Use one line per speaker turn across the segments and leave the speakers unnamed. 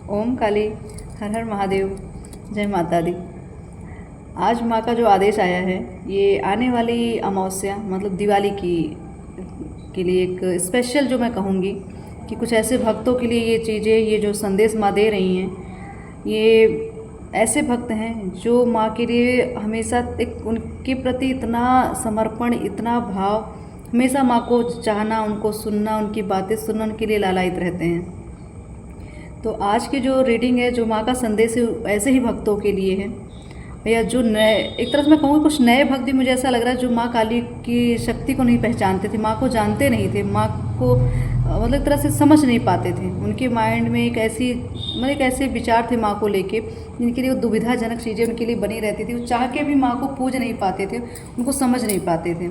ओम काली, हर हर महादेव, जय माता दी। आज माँ का जो आदेश आया है, ये आने वाली अमावस्या मतलब दिवाली की के लिए एक स्पेशल जो मैं कहूँगी कि कुछ ऐसे भक्तों के लिए ये चीज़ें, ये जो संदेश माँ दे रही हैं, ये ऐसे भक्त हैं जो माँ के लिए हमेशा एक उनके प्रति इतना समर्पण, इतना भाव, हमेशा माँ को चाहना, उनको सुनना, उनकी बातें सुनना, उनके लिए लालायित रहते हैं। तो आज की जो रीडिंग है, जो माँ का संदेश है, ऐसे ही भक्तों के लिए है, या जो नए, एक तरह से मैं कहूँगी कुछ नए भक्त भी, मुझे ऐसा लग रहा है जो माँ काली की शक्ति को नहीं पहचानते थे, माँ को जानते नहीं थे, माँ को मतलब एक तरह से समझ नहीं पाते थे। उनके माइंड में एक ऐसी मतलब एक ऐसे विचार थे माँ को लेके, जिनके लिए वो दुविधाजनक चीज़ें उनके लिए बनी रहती थी। वो चाह के भी माँ को पूज नहीं पाते थे, उनको समझ नहीं पाते थे।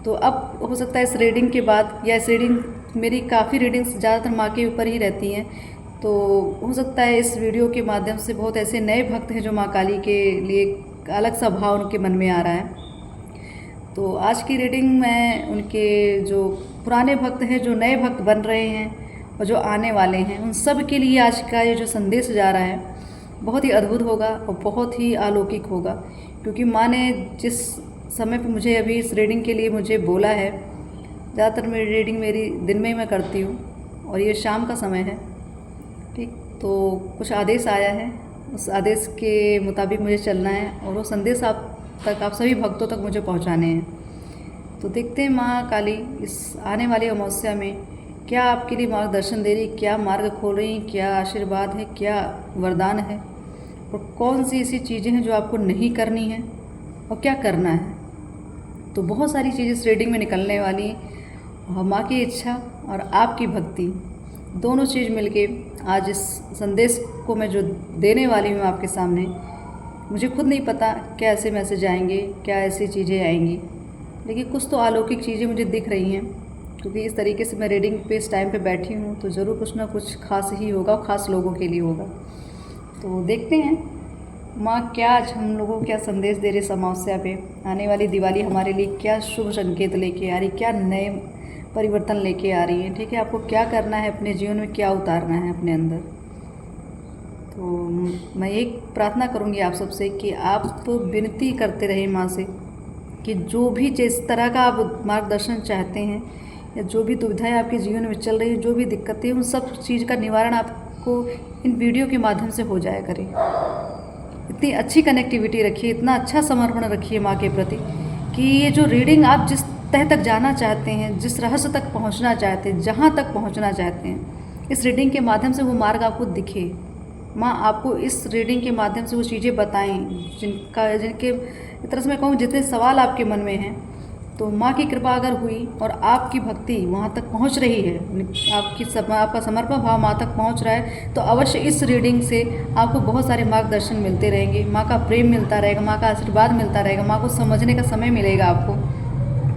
तो अब हो सकता है इस रीडिंग के बाद, या इस रीडिंग, मेरी काफ़ी रीडिंग्स ज़्यादातर माँ के ऊपर ही रहती हैं, तो हो सकता है इस वीडियो के माध्यम से बहुत ऐसे नए भक्त हैं जो माँ काली के लिए एक अलग सा भाव उनके मन में आ रहा है। तो आज की रीडिंग में उनके जो पुराने भक्त हैं, जो नए भक्त बन रहे हैं और जो आने वाले हैं, उन सब के लिए आज का ये जो संदेश जा रहा है बहुत ही अद्भुत होगा और बहुत ही अलौकिक होगा। क्योंकि माँ ने जिस समय पे मुझे अभी इस रीडिंग के लिए मुझे बोला है, ज़्यादातर मेरी रीडिंग मेरी दिन में ही मैं करती हूँ और ये शाम का समय है, ठीक। तो कुछ आदेश आया है, उस आदेश के मुताबिक मुझे चलना है और वो संदेश आप सभी भक्तों तक मुझे पहुंचाने हैं। तो देखते हैं माँ काली इस आने वाली अमावस्या में क्या आपके लिए मार्गदर्शन दे रही, क्या मार्ग खोल रही, क्या आशीर्वाद है, क्या वरदान है, और कौन सी ऐसी चीज़ें हैं जो आपको नहीं करनी है और क्या करना है। तो बहुत सारी चीज़ें इस रीडिंग में निकलने वाली हैं और माँ की इच्छा और आपकी भक्ति दोनों चीज़ मिलके आज इस संदेश को मैं जो देने वाली हूँ आपके सामने, मुझे खुद नहीं पता क्या ऐसे मैसेज आएंगे, क्या ऐसी चीज़ें आएंगी, लेकिन कुछ तो अलौकिक चीज़ें मुझे दिख रही हैं। क्योंकि इस तरीके से मैं रीडिंग पे इस टाइम पे बैठी हूँ तो ज़रूर कुछ ना कुछ खास ही होगा और ख़ास लोगों के लिए होगा। तो देखते हैं माँ क्या आज हम लोगों को क्या संदेश दे रही इस अमावस्या पे। आने वाली दिवाली हमारे लिए क्या शुभ संकेत लेके आ रही, क्या नए परिवर्तन लेके आ रही है, ठीक है। आपको क्या करना है अपने जीवन में, क्या उतारना है अपने अंदर। तो मैं एक प्रार्थना करूंगी आप सबसे कि आप विनती करते रहे माँ से कि जो भी जिस तरह का आप मार्गदर्शन चाहते हैं, या जो भी दुविधाएं आपके जीवन में चल रही है, जो भी दिक्कतें, उन सब चीज़ का निवारण आपको इन वीडियो के माध्यम से हो जाया करे। इतनी अच्छी कनेक्टिविटी रखिए, इतना अच्छा समर्पण रखिए माँ के प्रति कि ये जो रीडिंग आप जिस तह तक जाना चाहते हैं, जिस रहस्य तक पहुंचना चाहते हैं, जहां तक पहुंचना चाहते हैं, इस रीडिंग के माध्यम से वो मार्ग आपको दिखे। माँ आपको इस रीडिंग के माध्यम से वो चीज़ें बताएं जिनके एक तरह से मैं कहूँ जितने सवाल आपके मन में हैं। तो माँ की कृपा अगर हुई और आपकी भक्ति वहाँ तक पहुँच रही है, आपका समर्पण भाव माँ तक पहुँच रहा है, तो अवश्य इस रीडिंग से आपको बहुत सारे मार्गदर्शन मिलते रहेंगे, माँ का प्रेम मिलता रहेगा, माँ का आशीर्वाद मिलता रहेगा, माँ को समझने का समय मिलेगा आपको।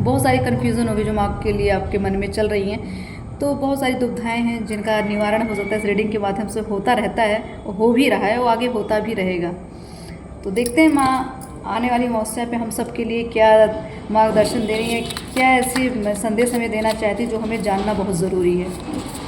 बहुत सारी कन्फ्यूज़न होगी जो माँ के लिए आपके मन में चल रही हैं, तो बहुत सारी दुविधाएं हैं जिनका निवारण हो सकता है इस रीडिंग के माध्यम से होता रहता है, हो भी रहा है, वो आगे होता भी रहेगा। तो देखते हैं माँ आने वाली अमावस्या पे हम सब के लिए क्या मार्गदर्शन दे रही है, क्या ऐसी संदेश हमें देना चाहती है जो हमें जानना बहुत ज़रूरी है।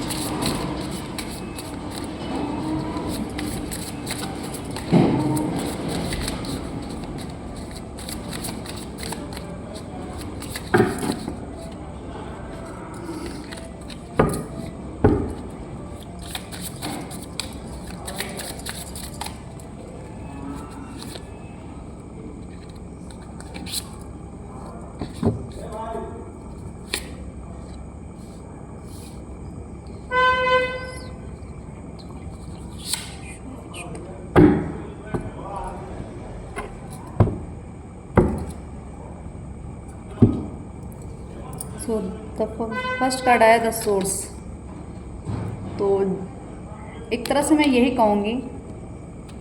सो द फर्स्ट कार्ड आया द सोर्स। तो एक तरह से मैं यही कहूँगी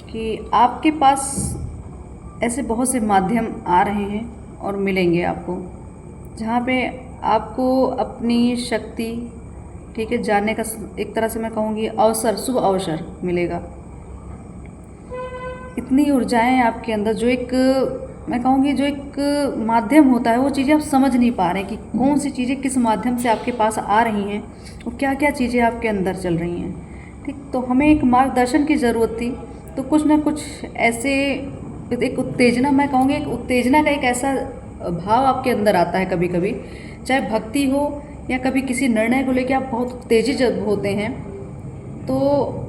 कि आपके पास ऐसे बहुत से माध्यम आ रहे हैं और मिलेंगे आपको, जहाँ पे आपको अपनी शक्ति, ठीक है, जानने का एक तरह से मैं कहूँगी अवसर, शुभ अवसर मिलेगा। इतनी ऊर्जाएं आपके अंदर, जो एक मैं कहूँगी जो एक माध्यम होता है, वो चीज़ें आप समझ नहीं पा रहे हैं कि कौन सी चीज़ें किस माध्यम से आपके पास आ रही हैं और क्या क्या चीज़ें आपके अंदर चल रही हैं। ठीक। तो हमें एक मार्गदर्शन की ज़रूरत थी, तो कुछ ना कुछ ऐसे एक उत्तेजना, मैं कहूँगी एक उत्तेजना का एक ऐसा भाव आपके अंदर आता है कभी कभी, चाहे भक्ति हो या कभी किसी निर्णय को लेकर आप बहुत तेजी जब होते हैं, तो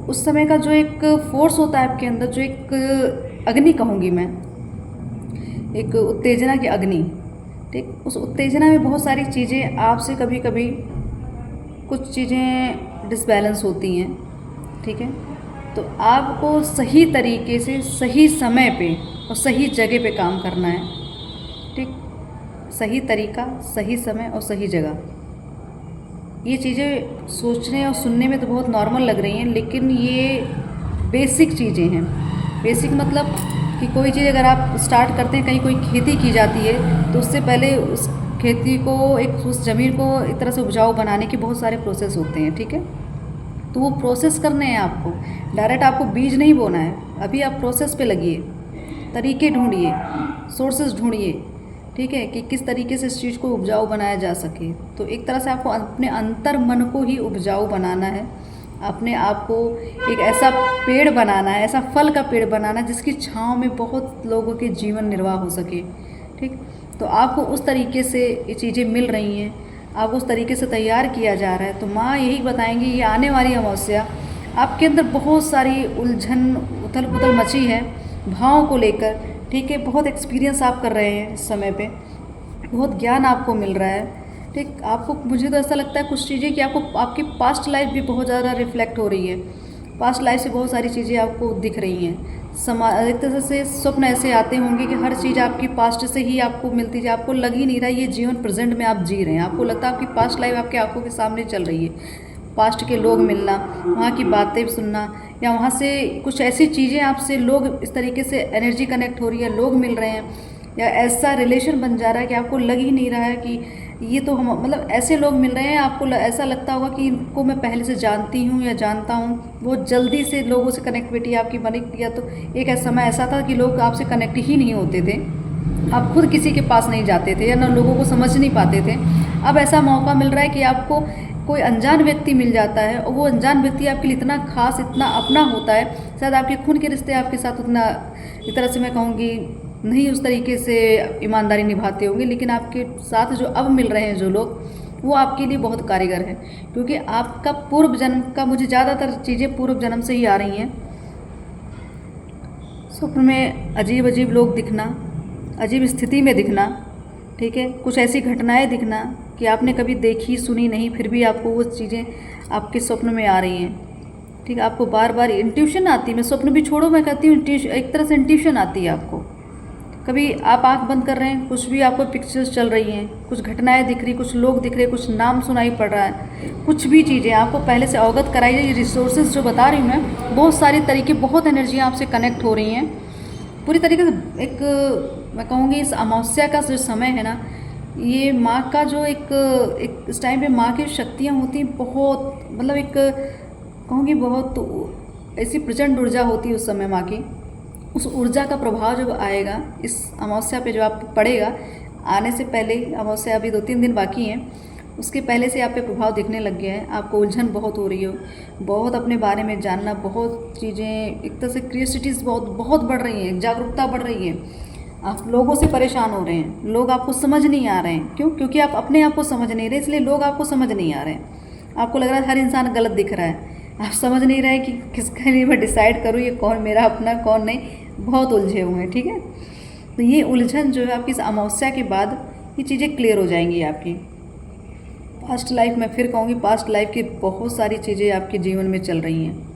उस समय का जो एक फोर्स होता है आपके अंदर, जो एक अग्नि कहूँगी मैं, एक उत्तेजना की अग्नि, ठीक। उस उत्तेजना में बहुत सारी चीज़ें आपसे कभी कभी कुछ चीज़ें डिसबैलेंस होती हैं, ठीक है। तो आपको सही तरीके से सही समय पे और सही जगह पे काम करना है, ठीक। सही तरीका, सही समय और सही जगह, ये चीज़ें सोचने और सुनने में तो बहुत नॉर्मल लग रही हैं, लेकिन ये बेसिक चीज़ें हैं। बेसिक मतलब कि कोई चीज़ अगर आप स्टार्ट करते हैं, कहीं कोई खेती की जाती है, तो उससे पहले उस खेती को उस ज़मीन को एक तरह से उपजाऊ बनाने के बहुत सारे प्रोसेस होते हैं, ठीक है। तो वो प्रोसेस करने हैं आपको, डायरेक्ट आपको बीज नहीं बोना है। अभी आप प्रोसेस पे लगिए, तरीके ढूंढिए, सोर्सेज ढूंढिए, ठीक है, कि किस तरीके से इस चीज़ को उपजाऊ बनाया जा सके। तो एक तरह से आपको अपने अंतर मन को ही उपजाऊ बनाना है, अपने आप को एक ऐसा पेड़ बनाना है, ऐसा फल का पेड़ बनाना है जिसकी छाँव में बहुत लोगों के जीवन निर्वाह हो सके, ठीक। तो आपको उस तरीके से ये चीज़ें मिल रही हैं, आपको उस तरीके से तैयार किया जा रहा है। तो माँ यही बताएंगी, ये आने वाली अमावस्या आपके अंदर बहुत सारी उलझन उथल पुथल मची है भावों को लेकर, ठीक है। बहुत एक्सपीरियंस आप कर रहे हैं इस समय पे, बहुत ज्ञान आपको मिल रहा है, ठीक। आपको, मुझे तो ऐसा लगता है कुछ चीज़ें कि आपको आपकी पास्ट लाइफ भी बहुत ज़्यादा रिफ्लेक्ट हो रही है। पास्ट लाइफ से बहुत सारी चीज़ें आपको दिख रही हैं। एक तरह से स्वप्न ऐसे आते होंगे कि हर चीज़ आपकी पास्ट से ही आपको मिलती है, आपको लग ही नहीं रहा ये जीवन प्रेजेंट में आप जी रहे हैं। आपको लगता है आपकी पास्ट लाइफ आपकी आंखों के सामने चल रही है। पास्ट के लोग मिलना, वहाँ की बातें सुनना, या वहाँ से कुछ ऐसी चीज़ें आपसे लोग इस तरीके से एनर्जी कनेक्ट हो रही है, लोग मिल रहे हैं, या ऐसा रिलेशन बन जा रहा है कि आपको लग ही नहीं रहा है कि ये तो हम, मतलब ऐसे लोग मिल रहे हैं, आपको ऐसा लगता होगा कि इनको मैं पहले से जानती हूँ या जानता हूँ। बहुत जल्दी से लोगों से कनेक्टिविटी आपकी बनी। या तो एक ऐसा समय ऐसा था कि लोग आपसे कनेक्ट ही नहीं होते थे, आप खुद किसी के पास नहीं जाते थे या ना लोगों को समझ नहीं पाते थे। अब ऐसा मौका मिल रहा है कि आपको कोई अनजान व्यक्ति मिल जाता है, और वो अनजान व्यक्ति आपके लिए इतना खास, इतना अपना होता है, शायद आपके खून के रिश्ते आपके साथ उतना, एक तरह से मैं कहूँगी, नहीं उस तरीके से ईमानदारी निभाते होंगे, लेकिन आपके साथ जो अब मिल रहे हैं जो लोग, वो आपके लिए बहुत कारीगर है, क्योंकि आपका पूर्व जन्म का, मुझे ज़्यादातर चीज़ें पूर्व जन्म से ही आ रही हैं। स्वप्न में अजीब अजीब लोग दिखना, अजीब स्थिति में दिखना, ठीक है, कुछ ऐसी घटनाएं दिखना कि आपने कभी देखी सुनी नहीं, फिर भी आपको वो चीज़ें आपके स्वप्न में आ रही हैं, ठीक है। आपको बार बार इंट्यूशन आती है, मैं स्वप्न भी छोड़ो, मैं कहती हूँ एक तरह से इंट्यूशन आती है आपको। कभी आप आंख बंद कर रहे हैं, कुछ भी आपको पिक्चर्स चल रही हैं, कुछ घटनाएं दिख रही, कुछ लोग दिख रहे, कुछ नाम सुनाई पड़ रहा है, कुछ भी चीज़ें आपको पहले से अवगत कराई जाए। ये रिसोर्सेज जो बता रही हूँ मैं, बहुत सारी तरीके, बहुत एनर्जियाँ आपसे कनेक्ट हो रही हैं पूरी तरीके से। एक मैं कहूँगी इस अमावस्या का जो समय है ना, ये माँ का जो एक इस टाइम पे माँ की शक्तियाँ होती हैं बहुत, मतलब एक कहूँगी बहुत ऐसी प्रचंड ऊर्जा होती है उस समय माँ की। उस ऊर्जा का प्रभाव जब आएगा इस अमावस्या पे, जो आप पड़ेगा, आने से पहले, अमावस्या अभी 2-3 दिन बाकी हैं, उसके पहले से आप पे प्रभाव दिखने लग गया है। आपको उलझन बहुत हो रही हो, बहुत अपने बारे में जानना, बहुत चीज़ें, एक तरह से क्यूरियोसिटीज़ बहुत बढ़ रही हैं, जागरूकता बढ़ रही है। आप लोगों से परेशान हो रहे हैं, लोग आपको समझ नहीं आ रहे हैं। क्यों? क्योंकि आप अपने आप को समझ नहीं रहे, इसलिए लोग आपको समझ नहीं आ रहे हैं। आपको लग रहा है हर इंसान गलत दिख रहा है, आप समझ नहीं रहे कि किसके लिए मैं डिसाइड करूँ, ये कौन मेरा अपना कौन नहीं, बहुत उलझे हुए हैं, ठीक है। तो ये उलझन जो है आपकी इस अमावस्या के बाद ये चीज़ें क्लियर हो जाएंगी आपकी। पास्ट लाइफ, मैं फिर कहूँगी पास्ट लाइफ की बहुत सारी चीज़ें आपके जीवन में चल रही हैं।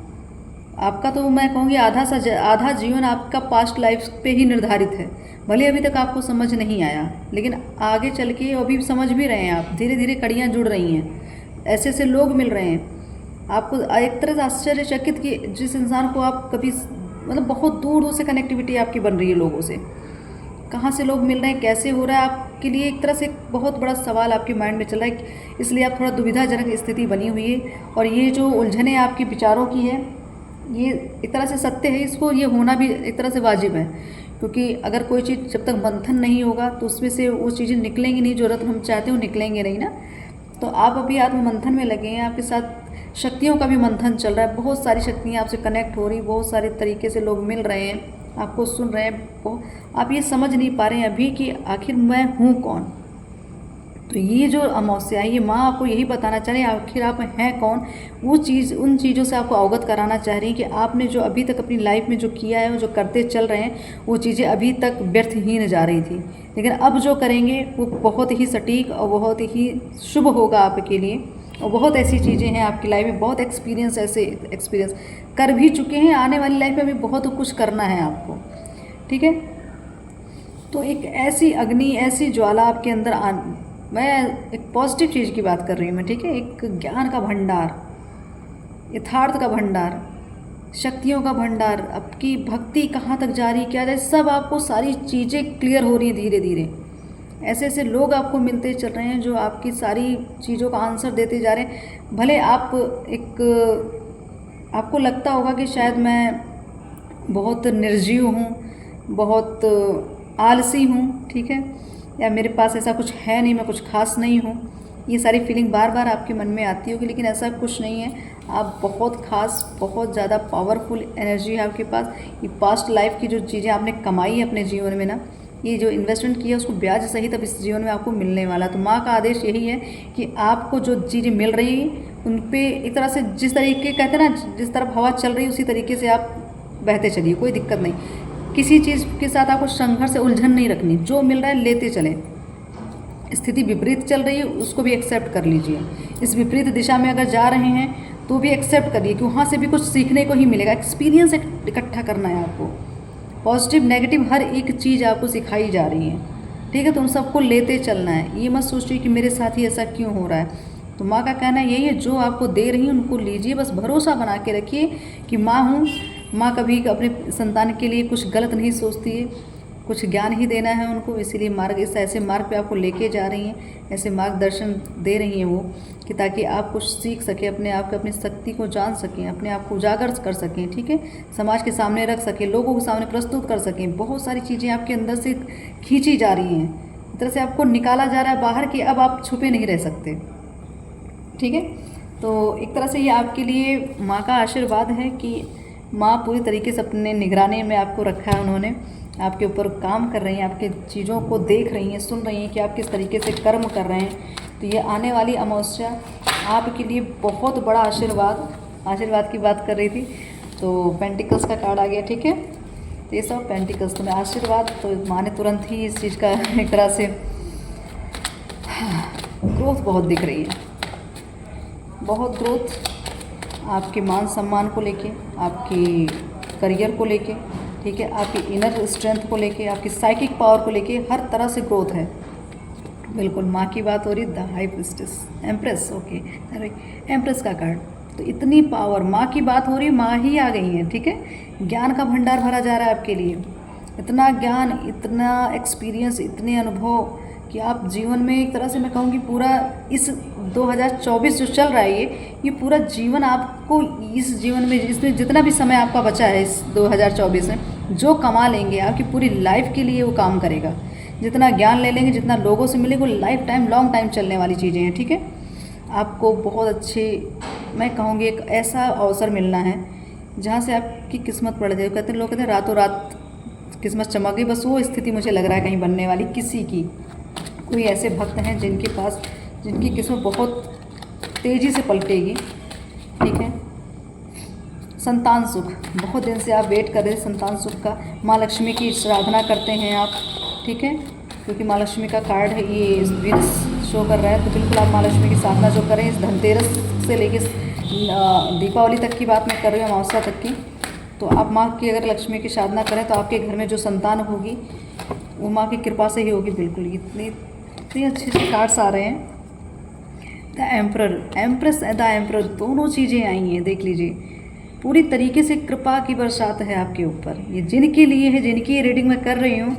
आपका तो मैं कहूँगी आधा जीवन आपका पास्ट लाइफ पे ही निर्धारित है। भले अभी तक आपको समझ नहीं आया, लेकिन आगे चल के अभी समझ भी रहे हैं आप, धीरे धीरे कड़ियाँ जुड़ रही हैं, ऐसे ऐसे लोग मिल रहे हैं आपको। एक तरह से आश्चर्यचकित कि जिस इंसान को आप कभी, मतलब बहुत दूर से कनेक्टिविटी आपकी बन रही है लोगों से, कहाँ से लोग मिल रहे हैं, कैसे हो रहा है, आपके लिए एक तरह से बहुत बड़ा सवाल आपके माइंड में चल रहा है, इसलिए आप थोड़ा दुविधाजनक स्थिति बनी हुई है। और ये जो उलझने आपकी विचारों की है, ये एक तरह से सत्य है, इसको ये होना भी एक तरह से वाजिब है, क्योंकि अगर कोई चीज़ जब तक मंथन नहीं होगा तो उसमें से वो चीज़ें निकलेंगी नहीं, जो रत्न हम चाहते हैं वो निकलेंगे नहीं ना। तो आप अभी आत्म मंथन में लगे हैं, आपके साथ शक्तियों का भी मंथन चल रहा है, बहुत सारी शक्तियाँ आपसे कनेक्ट हो रही, बहुत सारे तरीके से लोग मिल रहे हैं, आपको सुन रहे हैं। आप ये समझ नहीं पा रहे हैं अभी कि आखिर मैं हूँ कौन। तो ये जो अमावस्या है, ये माँ आपको यही बताना चाह रही है आखिर आप हैं कौन। वो चीज़, उन चीज़ों से आपको अवगत कराना चाह रही है कि आपने जो अभी तक अपनी लाइफ में जो किया है, वो जो करते चल रहे हैं, वो चीज़ें अभी तक व्यर्थहीन जा रही थी, लेकिन अब जो करेंगे वो बहुत ही सटीक और बहुत ही शुभ होगा आपके लिए। और बहुत ऐसी चीज़ें हैं आपकी लाइफ में, बहुत एक्सपीरियंस, ऐसे एक्सपीरियंस कर भी चुके हैं, आने वाली लाइफ में भी बहुत कुछ करना है आपको, ठीक है। तो एक ऐसी अग्नि, ऐसी ज्वाला आपके अंदर मैं एक पॉजिटिव चीज़ की बात कर रही हूँ मैं, ठीक है। एक ज्ञान का भंडार, यथार्थ का भंडार, शक्तियों का भंडार, आपकी भक्ति कहाँ तक जा रही, क्या जा रही, सब आपको सारी चीज़ें क्लियर हो रही हैं धीरे धीरे। ऐसे ऐसे लोग आपको मिलते चल रहे हैं जो आपकी सारी चीज़ों का आंसर देते जा रहे हैं। भले आप आपको लगता होगा कि शायद मैं बहुत निर्जीव हूँ, बहुत आलसी हूँ, ठीक है, या मेरे पास ऐसा कुछ है नहीं, मैं कुछ खास नहीं हूँ। ये सारी फीलिंग बार बार आपके मन में आती होगी, लेकिन ऐसा कुछ नहीं है। आप बहुत खास, बहुत ज़्यादा पावरफुल एनर्जी है आपके पास। ये पास्ट लाइफ की जो चीज़ें आपने कमाई है अपने जीवन में ना, ये जो इन्वेस्टमेंट किया उसको ब्याज सहित अब इस जीवन में आपको मिलने वाला। तो माँ का आदेश यही है कि आपको जो चीज़ें मिल रही हैं उन पे एक तरह से, जिस तरीके कहते हैं ना, जिस तरफ हवा चल रही है उसी तरीके से आप बहते चलिए, कोई दिक्कत नहीं। किसी चीज़ के साथ आपको संघर्ष से उलझन नहीं रखनी, जो मिल रहा है लेते चलें। स्थिति विपरीत चल रही है उसको भी एक्सेप्ट कर लीजिए। इस विपरीत दिशा में अगर जा रहे हैं तो भी एक्सेप्ट करिए कि वहाँ से भी कुछ सीखने को ही मिलेगा। एक्सपीरियंस इकट्ठा करना है आपको, पॉजिटिव नेगेटिव हर एक चीज़ आपको सिखाई जा रही है, ठीक है। तो उन सबको लेते चलना है, ये मत सोचिए कि मेरे साथ ही ऐसा क्यों हो रहा है। तो माँ का कहना यही है, जो आपको दे रही है उनको लीजिए, बस भरोसा बना के रखिए कि माँ हूँ। माँ कभी अपने संतान के लिए कुछ गलत नहीं सोचती है, कुछ ज्ञान ही देना है उनको, इसीलिए मार्ग, इस ऐसे मार्ग पे आपको लेके जा रही हैं, ऐसे मार्गदर्शन दे रही हैं वो, कि ताकि आप कुछ सीख सकें, अपने आप को, अपनी शक्ति को जान सकें, अपने आप को उजागर कर सकें, ठीक है, समाज के सामने रख सकें, लोगों के सामने प्रस्तुत कर सकें। बहुत सारी चीज़ें आपके अंदर से खींची जा रही हैं, एक तरह से आपको निकाला जा रहा है बाहर कि अब आप छुपे नहीं रह सकते, ठीक है। तो एक तरह से ये आपके लिए माँ का आशीर्वाद है कि माँ पूरी तरीके से अपने निगरानी में आपको रखा है, उन्होंने आपके ऊपर काम कर रही हैं, आपके चीज़ों को देख रही हैं, सुन रही हैं कि आप किस तरीके से कर्म कर रहे हैं। तो ये आने वाली अमावस्या आपके लिए बहुत बड़ा आशीर्वाद की बात कर रही थी। तो पेंटिकल्स का कार्ड आ गया, ठीक है। तो ये सब पेंटिकल्स तो मैं आशीर्वाद, तो माँ ने तुरंत ही इस चीज़ का एक तरह से ग्रोथ बहुत दिख रही है, बहुत ग्रोथ आपके मान सम्मान को लेके, आपकी करियर को लेके, ठीक है, आपकी इनर स्ट्रेंथ को लेके, आपकी साइकिक पावर को लेके, हर तरह से ग्रोथ है। बिल्कुल माँ की बात हो रही, the high priestess, empress, okay, अरे एम्प्रेस का कार्ड। तो इतनी पावर, माँ की बात हो रही, माँ ही आ गई हैं, ठीक है। ज्ञान का भंडार भरा जा रहा है आपके लिए, इतना ज्ञान, इतना एक्सपीरियंस, इतने अनुभव कि आप जीवन में एक तरह से मैं कहूँगी पूरा इस 2024 जो चल रहा है, ये पूरा जीवन आपको, इस जीवन में इसमें जितना भी समय आपका बचा है इस 2024 में, जो कमा लेंगे आपकी पूरी लाइफ के लिए वो काम करेगा। जितना ज्ञान ले लेंगे, जितना लोगों से मिलेगा, वो लाइफ टाइम, लॉन्ग टाइम चलने वाली चीज़ें हैं, ठीक है। आपको बहुत अच्छे, मैं कहूँगी एक ऐसा अवसर मिलना है जहाँ से आपकी किस्मत पड़ जाए। कहते हैं लोग, कहते हैं रातों रात किस्मत चमक गई, बस वो स्थिति मुझे लग रहा है कहीं बनने वाली किसी की। कोई ऐसे भक्त हैं जिनके पास, जिनकी किस्मत बहुत तेज़ी से पलटेगी, ठीक है। संतान सुख, बहुत दिन से आप वेट कर रहे हैं संतान सुख का। माँ लक्ष्मी की आराधना करते हैं आप, ठीक है, क्योंकि माँ लक्ष्मी का कार्ड है ये, वीनस शो कर रहा है। तो बिल्कुल आप माँ लक्ष्मी की साधना जो करें, इस धनतेरस से लेकर दीपावली तक की बात मैं कर रही हूँ, अमावस्या तक की। तो आप माँ की अगर लक्ष्मी की साधना करें तो आपके घर में जो संतान होगी वो माँ की कृपा से ही होगी। बिल्कुल इतने अच्छे से कार्ड्स आ रहे हैं। The emperor, empress, the emperor, दोनों चीज़ें आई हैं, देख लीजिए। पूरी तरीके से कृपा की बरसात है आपके ऊपर। ये जिनके लिए है, जिनकी रीडिंग मैं कर रही हूँ,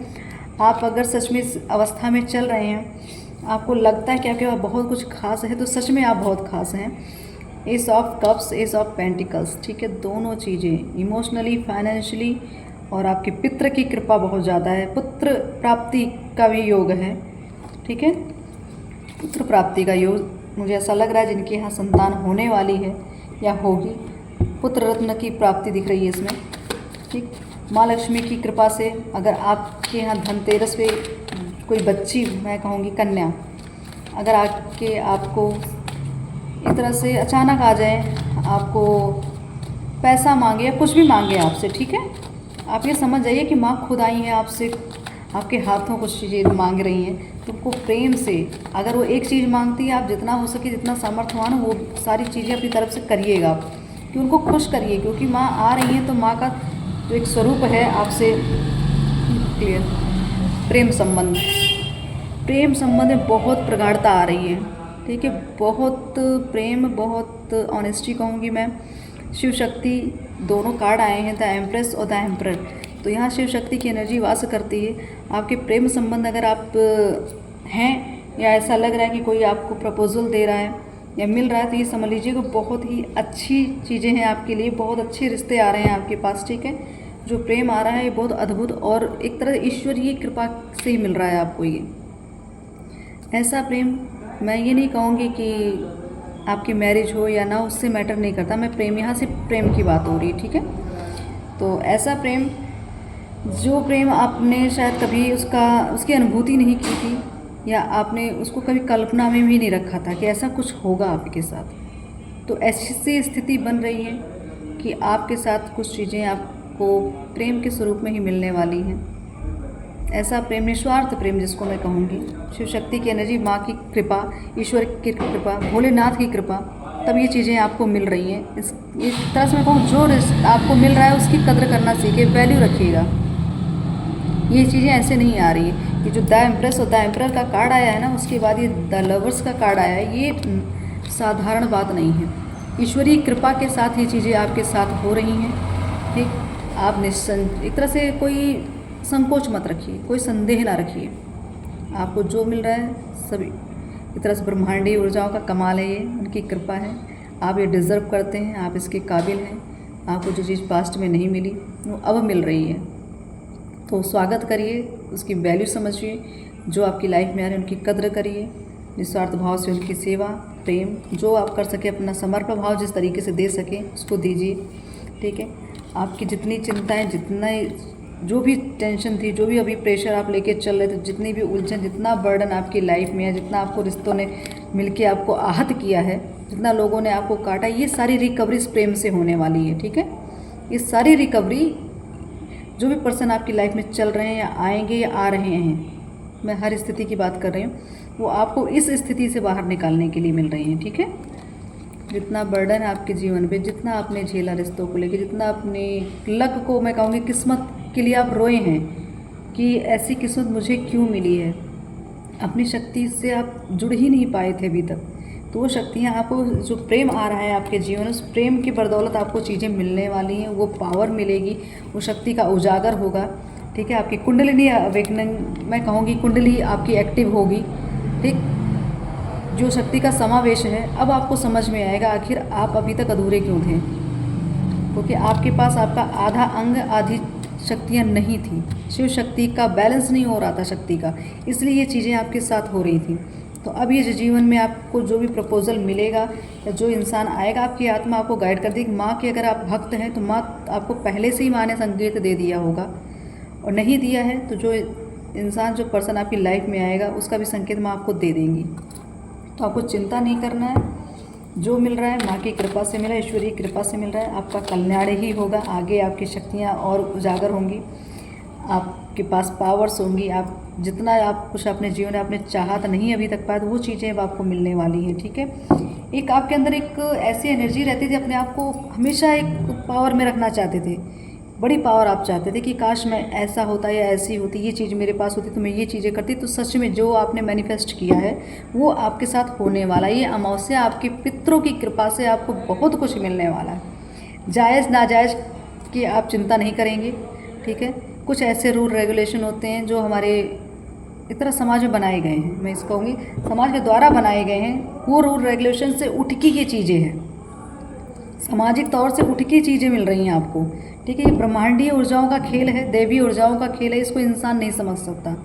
आप अगर सच में इस अवस्था में चल रहे हैं, आपको लगता है कि आपके पास बहुत कुछ खास है, तो सच में आप बहुत खास हैं। S of cups, S of pentacles, ठीक है, दोनों चीज़ें, इमोशनली, फाइनेंशियली, और आपके पितृ की कृपा बहुत ज़्यादा है। पुत्र प्राप्ति का भी योग है, ठीक है, पुत्र प्राप्ति का योग मुझे ऐसा लग रहा है जिनके यहाँ संतान होने वाली है, या होगी। पुत्र रत्न की प्राप्ति दिख रही है इसमें, ठीक। माँ लक्ष्मी की कृपा से अगर आपके यहाँ धनतेरस पे कोई बच्ची, मैं कहूँगी कन्या, अगर आके आपको एक तरह से अचानक आ जाए, आपको पैसा मांगे या कुछ भी मांगे आपसे, ठीक है, आप ये समझ जाइए कि माँ खुद आई हैं आपसे, आपके हाथों कुछ चीज़ें मांग रही हैं। तो उनको प्रेम से, अगर वो एक चीज़ मांगती है, आप जितना हो सके, जितना सामर्थ्य हो ना, वो सारी चीज़ें अपनी तरफ से करिएगा कि उनको खुश करिए, क्योंकि माँ आ रही हैं तो माँ का जो एक स्वरूप है आपसे क्लियर। प्रेम संबंध में बहुत प्रगाढ़ता आ रही है, ठीक है, बहुत प्रेम, बहुत ऑनेस्टी कहूँगी मैं। शिव शक्ति दोनों कार्ड आए हैं, द एम्प्रेस और द एम्परर। तो यहाँ शिव शक्ति की एनर्जी वास करती है। आपके प्रेम संबंध अगर आप हैं, या ऐसा लग रहा है कि कोई आपको प्रपोजल दे रहा है या मिल रहा है, तो ये समझ लीजिए कि बहुत ही अच्छी चीज़ें हैं आपके लिए, बहुत अच्छे रिश्ते आ रहे हैं आपके पास, ठीक है। जो प्रेम आ रहा है ये बहुत अद्भुत और एक तरह ईश्वरीय कृपा से ही मिल रहा है आपको। ये ऐसा प्रेम, मैं ये नहीं कहूँगी कि आपकी मैरिज हो या ना, उससे मैटर नहीं करता। मैं प्रेम, यहाँ से प्रेम की बात हो रही है, ठीक है। तो ऐसा प्रेम, जो प्रेम आपने शायद कभी उसकी अनुभूति नहीं की थी, या आपने उसको कभी कल्पना में भी नहीं रखा था कि ऐसा कुछ होगा आपके साथ। तो ऐसी स्थिति बन रही है कि आपके साथ कुछ चीज़ें आपको प्रेम के स्वरूप में ही मिलने वाली हैं। ऐसा प्रेम, निस्वार्थ प्रेम जिसको मैं कहूँगी, शिव शक्ति की एनर्जी, माँ की कृपा, ईश्वर की कृपा, भोलेनाथ की कृपा, तब ये चीज़ें आपको मिल रही हैं। इस तरह से मैं कहूँ, जो आपको मिल रहा है उसकी कदर करना सीखिए, वैल्यू रखिएगा। ये चीज़ें ऐसे नहीं आ रही है कि जो द एम्प्रेस और द एम्परर का कार्ड आया है ना, उसके बाद ये द लवर्स का कार्ड आया है, ये साधारण बात नहीं है। ईश्वरीय कृपा के साथ ये चीज़ें आपके साथ हो रही हैं, ठीक। आप एक तरह से कोई संकोच मत रखिए, कोई संदेह ना रखिए। आपको जो मिल रहा है सभी एक तरह से ब्रह्मांडीय ऊर्जाओं का कमाल है, ये उनकी कृपा है। आप ये डिज़र्व करते हैं, आप इसके काबिल हैं। आपको जो चीज़ पास्ट में नहीं मिली वो अब मिल रही है, तो स्वागत करिए, उसकी वैल्यू समझिए। जो आपकी लाइफ में आ रहे हैं उनकी कद्र करिए, निस्वार्थ भाव से उनकी सेवा, प्रेम, जो आप कर सके, अपना समर्पण भाव जिस तरीके से दे सकें उसको दीजिए, ठीक है। आपकी जितनी चिंताएँ, जितना जो भी टेंशन थी, जो भी अभी प्रेशर आप लेके चल रहे थे, जितनी भी उलझन, जितना बर्डन आपकी लाइफ में है, जितना आपको रिश्तों ने मिलके आपको आहत किया है, जितना लोगों ने आपको काटा, ये सारी रिकवरी इस प्रेम से होने वाली है, ठीक है। ये सारी रिकवरी, जो भी पर्सन आपकी लाइफ में चल रहे हैं या आएंगे या आ रहे हैं, मैं हर स्थिति की बात कर रही हूँ, वो आपको इस स्थिति से बाहर निकालने के लिए मिल रही हैं, ठीक है। जितना बर्डन है आपके जीवन पे, जितना आपने झेला रिश्तों को लेकर, जितना अपने लक को, मैं कहूँगी किस्मत के लिए आप रोए हैं कि ऐसी किस्मत मुझे क्यों मिली है, अपनी शक्ति से आप जुड़ ही नहीं पाए थे अभी तक, तो वो शक्तियाँ आपको, जो प्रेम आ रहा है आपके जीवन, उस प्रेम की बदौलत आपको चीज़ें मिलने वाली हैं। वो पावर मिलेगी, वो शक्ति का उजागर होगा, ठीक है। आपकी कुंडलिनी अवेकनिंग, मैं कहूँगी कुंडली आपकी एक्टिव होगी, ठीक। जो शक्ति का समावेश है, अब आपको समझ में आएगा आखिर आप अभी तक अधूरे क्यों थे, क्योंकि आपके पास आपका आधा अंग, आधी शक्तियाँ नहीं थी। शिव शक्ति का बैलेंस नहीं हो रहा था शक्ति का, इसलिए ये चीज़ें आपके साथ हो रही थी। तो अब ये जीवन में आपको जो भी प्रपोजल मिलेगा या जो इंसान आएगा, आपकी आत्मा आपको गाइड कर देगी। माँ के अगर आप भक्त हैं तो माँ आपको पहले से ही माँ ने संकेत दे दिया होगा, और नहीं दिया है तो जो इंसान, जो पर्सन आपकी लाइफ में आएगा, उसका भी संकेत माँ आपको दे देंगी। तो आपको चिंता नहीं करना है, जो मिल रहा है माँ की कृपा से मिल रहा है, ईश्वरीय कृपा से मिल रहा है। आपका कल्याण ही होगा, आगे आपकी शक्तियाँ और उजागर होंगी, आपके पास पावर्स होंगी। आप जितना आप कुछ अपने जीवन में आपने चाहा था, नहीं अभी तक पाया, तो वो चीज़ें अब आपको मिलने वाली हैं, ठीक है। एक आपके अंदर एक ऐसी एनर्जी रहती थी, अपने आप को हमेशा एक पावर में रखना चाहते थे, बड़ी पावर आप चाहते थे कि काश मैं ऐसा होता या ऐसी होती, ये चीज़ मेरे पास होती तो मैं ये चीज़ें करती। तो सच में जो आपने मैनिफेस्ट किया है वो आपके साथ होने वाला है। ये अमावस्या आपके पितरों की कृपा से आपको बहुत कुछ मिलने वाला है। जायज़ नाजायज़ की आप चिंता नहीं करेंगे, ठीक है। कुछ ऐसे रूल रेगुलेशन होते हैं जो हमारे एक तरह समाज में बनाए गए हैं, मैं इसको कहूँगी समाज के द्वारा बनाए गए हैं। वो रूल रेगुलेशन से उठ की ये चीज़ें हैं, सामाजिक तौर से उठ की चीज़ें मिल रही हैं आपको, ठीक है। ये ब्रह्मांडीय ऊर्जाओं का खेल है, दैवीय ऊर्जाओं का खेल है, इसको इंसान नहीं समझ सकता।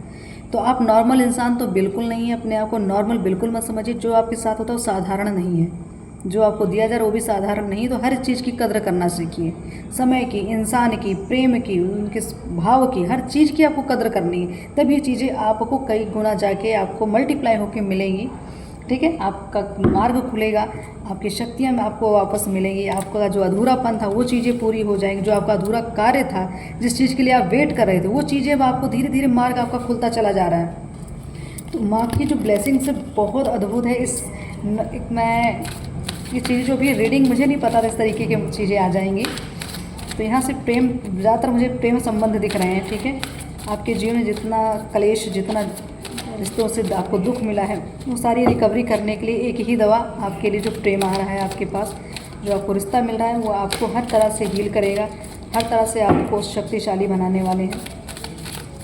तो आप नॉर्मल इंसान तो बिल्कुल नहीं है, अपने आप को नॉर्मल बिल्कुल मत समझिए। जो आपके साथ होता है वो साधारण नहीं है, जो आपको दिया जा रहा है वो भी साधारण नहीं, तो हर चीज़ की कदर करना सीखिए। समय की, इंसान की, प्रेम की, उनके भाव की, हर चीज़ की आपको कदर करनी है। तब ये चीज़ें आपको कई गुना जाके आपको मल्टीप्लाई होकर मिलेंगी। ठीक है, आपका मार्ग खुलेगा, आपकी शक्तियाँ आपको वापस मिलेंगी, आपका जो अधूरापन था वो चीज़ें पूरी हो जाएंगी, जो आपका अधूरा कार्य था, जिस चीज़ के लिए आप वेट कर रहे थे, वो चीज़ें अब आपको धीरे धीरे मार्ग आपका खुलता चला जा रहा है। तो माँ की जो ब्लेसिंग्स है बहुत अद्भुत है। मैं ये चीज़ें जो भी रीडिंग मुझे नहीं पता था इस तरीके की चीज़ें आ जाएंगी। तो यहाँ से प्रेम, ज़्यादातर मुझे प्रेम संबंध दिख रहे हैं। ठीक है, आपके जीवन में जितना क्लेश, जितना रिश्तों से आपको दुख मिला है, वो सारी रिकवरी करने के लिए एक ही दवा आपके लिए जो प्रेम आ रहा है आपके पास, जो आपको रिश्ता मिल रहा है, वो आपको हर तरह से हील करेगा, हर तरह से आपको शक्तिशाली बनाने वाले हैं।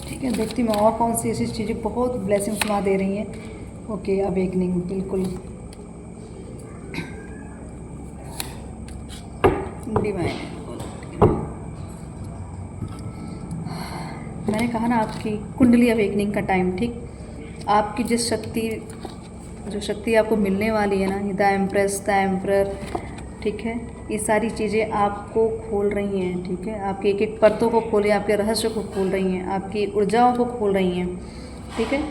ठीक है, देखती मैं और कौन सी ऐसी चीज़ें बहुत ब्लेसिंग्स वहाँ दे रही हैं। ओके, अवेकनिंग बिल्कुल डिवाइन। मैंने कहा ना आपकी कुंडली अवेकनिंग का टाइम। ठीक, आपकी जो शक्ति आपको मिलने वाली है ना, द एम्प्रेस, द एम्परर, ठीक है, ये सारी चीज़ें आपको खोल रही हैं। ठीक है, आपकी एक एक परतों को खोल रही हैं, आपके रहस्य को खोल रही हैं, आपकी ऊर्जाओं को खोल रही हैं। ठीक है,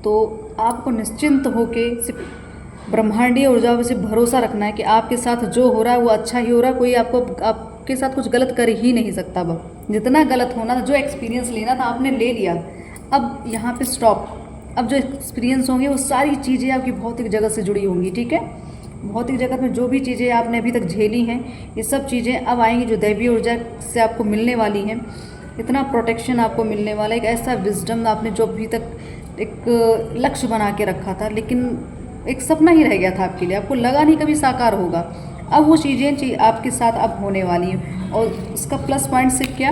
तो आपको निश्चिंत होके सिर्फ ब्रह्मांडीय ऊर्जाओं से भरोसा रखना है कि आपके साथ जो हो रहा है वो अच्छा ही हो रहा है। कोई आपके साथ कुछ गलत कर ही नहीं सकता। अब जितना गलत होना था, जो एक्सपीरियंस लेना था आपने ले लिया, अब यहाँ पे स्टॉप। अब जो एक्सपीरियंस होंगे वो सारी चीज़ें आपकी भौतिक जगत से जुड़ी होंगी। ठीक है, भौतिक जगत में जो भी चीज़ें आपने अभी तक झेली हैं, ये सब चीज़ें अब आएंगी जो दैवीय ऊर्जा से आपको मिलने वाली हैं। इतना प्रोटेक्शन आपको मिलने वाला है, एक ऐसा विजडम आपने जो अभी तक एक लक्ष्य बना के रखा था, लेकिन एक सपना ही रह गया था आपके लिए, आपको लगा नहीं कभी साकार होगा, अब वो चीज़ें आपके साथ अब होने वाली हैं। और उसका प्लस पॉइंट से क्या,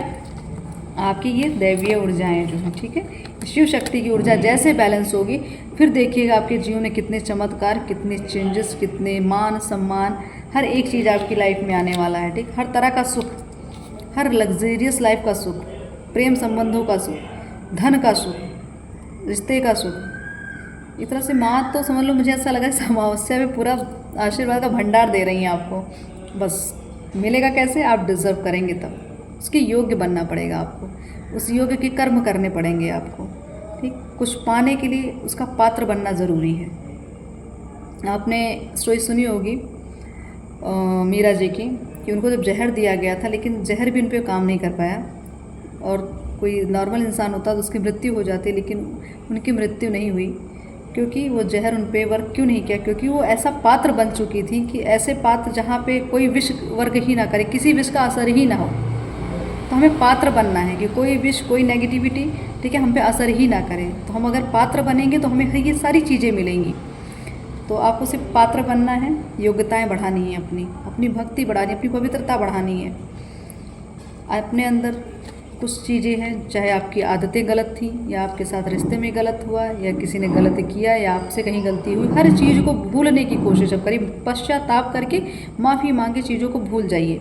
आपकी ये दैवीय ऊर्जाएं जो हैं, ठीक है, शिव शक्ति की ऊर्जा जैसे बैलेंस होगी, फिर देखिएगा आपके जीवन में कितने चमत्कार, कितने चेंजेस, कितने मान सम्मान, हर एक चीज़ आपकी लाइफ में आने वाला है। ठीक, हर तरह का सुख, हर लग्जरियस लाइफ का सुख, प्रेम संबंधों का सुख, धन का सुख, रिश्ते का सुख, इस तरह से माँ तो समझ लो, मुझे ऐसा लगा अमावस्या में पूरा आशीर्वाद का भंडार दे रही हैं आपको। बस मिलेगा कैसे, आप डिज़र्व करेंगे, तब उसके योग्य बनना पड़ेगा आपको, उस योग्य के कर्म करने पड़ेंगे आपको। ठीक, कुछ पाने के लिए उसका पात्र बनना ज़रूरी है। आपने स्टोरी सुनी होगी मीरा जी की, कि उनको जब जहर दिया गया था, लेकिन जहर भी उन पर काम नहीं कर पाया, और कोई नॉर्मल इंसान होता तो उसकी मृत्यु हो जाती, लेकिन उनकी मृत्यु नहीं हुई, क्योंकि वो जहर उन पे वर्क क्यों नहीं किया, क्योंकि वो ऐसा पात्र बन चुकी थी कि ऐसे पात्र जहाँ पे कोई विष वर्क ही ना करे, किसी विष का असर ही ना हो। तो हमें पात्र बनना है कि कोई विष, कोई नेगेटिविटी, ठीक है, हम पे असर ही ना करे। तो हम अगर पात्र बनेंगे तो हमें ये सारी चीज़ें मिलेंगी। तो आपको सिर्फ पात्र बनना है, योग्यताएं बढ़ानी है, अपनी भक्ति बढ़ानी है, अपनी पवित्रता बढ़ानी है। अपने अंदर कुछ चीज़ें हैं, चाहे आपकी आदतें गलत थी, या आपके साथ रिश्ते में गलत हुआ, या किसी ने गलत किया, या आपसे कहीं गलती हुई, हर चीज़ को भूलने की कोशिश अब करिए। पश्चाताप करके माफ़ी मांगे, चीज़ों को भूल जाइए।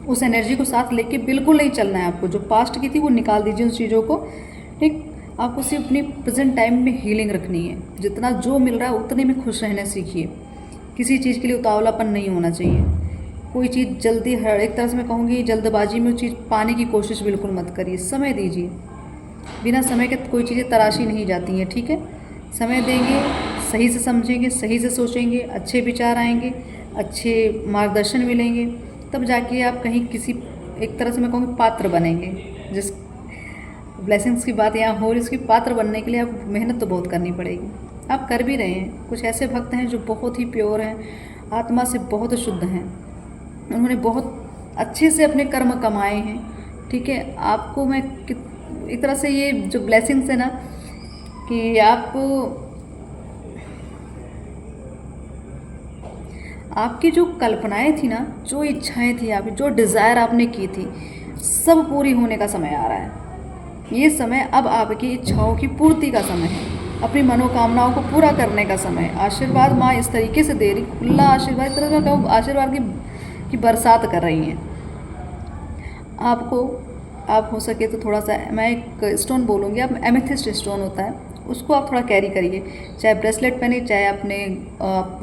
उस एनर्जी को साथ लेके बिल्कुल नहीं चलना है आपको। जो पास्ट की थी वो निकाल दीजिए उस चीज़ों को। ठीक, आपको सिर्फ अपनी प्रेजेंट टाइम में हीलिंग रखनी है। जितना जो मिल रहा है उतने में खुश रहना सीखिए। किसी चीज़ के लिए उतावलापन नहीं होना चाहिए। कोई चीज़ जल्दी, हर एक तरह से मैं कहूँगी जल्दबाजी में वो चीज़ पाने की कोशिश बिल्कुल मत करिए। समय दीजिए, बिना समय के कोई चीज़ें तराशी नहीं जाती हैं। ठीक है, समय देंगे, सही से समझेंगे, सही से सोचेंगे, अच्छे विचार आएंगे, अच्छे मार्गदर्शन मिलेंगे, तब जाके आप कहीं किसी एक तरह से मैं कहूँगी पात्र बनेंगे। जिस ब्लेसिंग्स की बात यहाँ हो रही, उसकी पात्र बनने के लिए आपको मेहनत तो बहुत करनी पड़ेगी। आप कर भी रहे हैं। कुछ ऐसे भक्त हैं जो बहुत ही प्योर हैं, आत्मा से बहुत शुद्ध हैं, उन्होंने बहुत अच्छे से अपने कर्म कमाए हैं। ठीक है, आपको मैं एक तरह से ये जो ब्लेसिंग्स है ना, कि आपकी जो कल्पनाएं थी ना, जो इच्छाएं थी, आपकी जो डिज़ायर आपने की थी, सब पूरी होने का समय आ रहा है। ये समय अब आपकी इच्छाओं की पूर्ति का समय है, अपनी मनोकामनाओं को पूरा करने का समय। आशीर्वाद माँ इस तरीके से दे रही, खुला आशीर्वाद, इस तरह का कहूँ आशीर्वाद की बरसात कर रही हैं आपको। आप हो सके तो थोड़ा सा, मैं एक स्टोन बोलूँगी, आप एमेथिस्ट स्टोन होता है उसको आप थोड़ा कैरी करिए, चाहे ब्रेसलेट पहनिए, चाहे अपने आप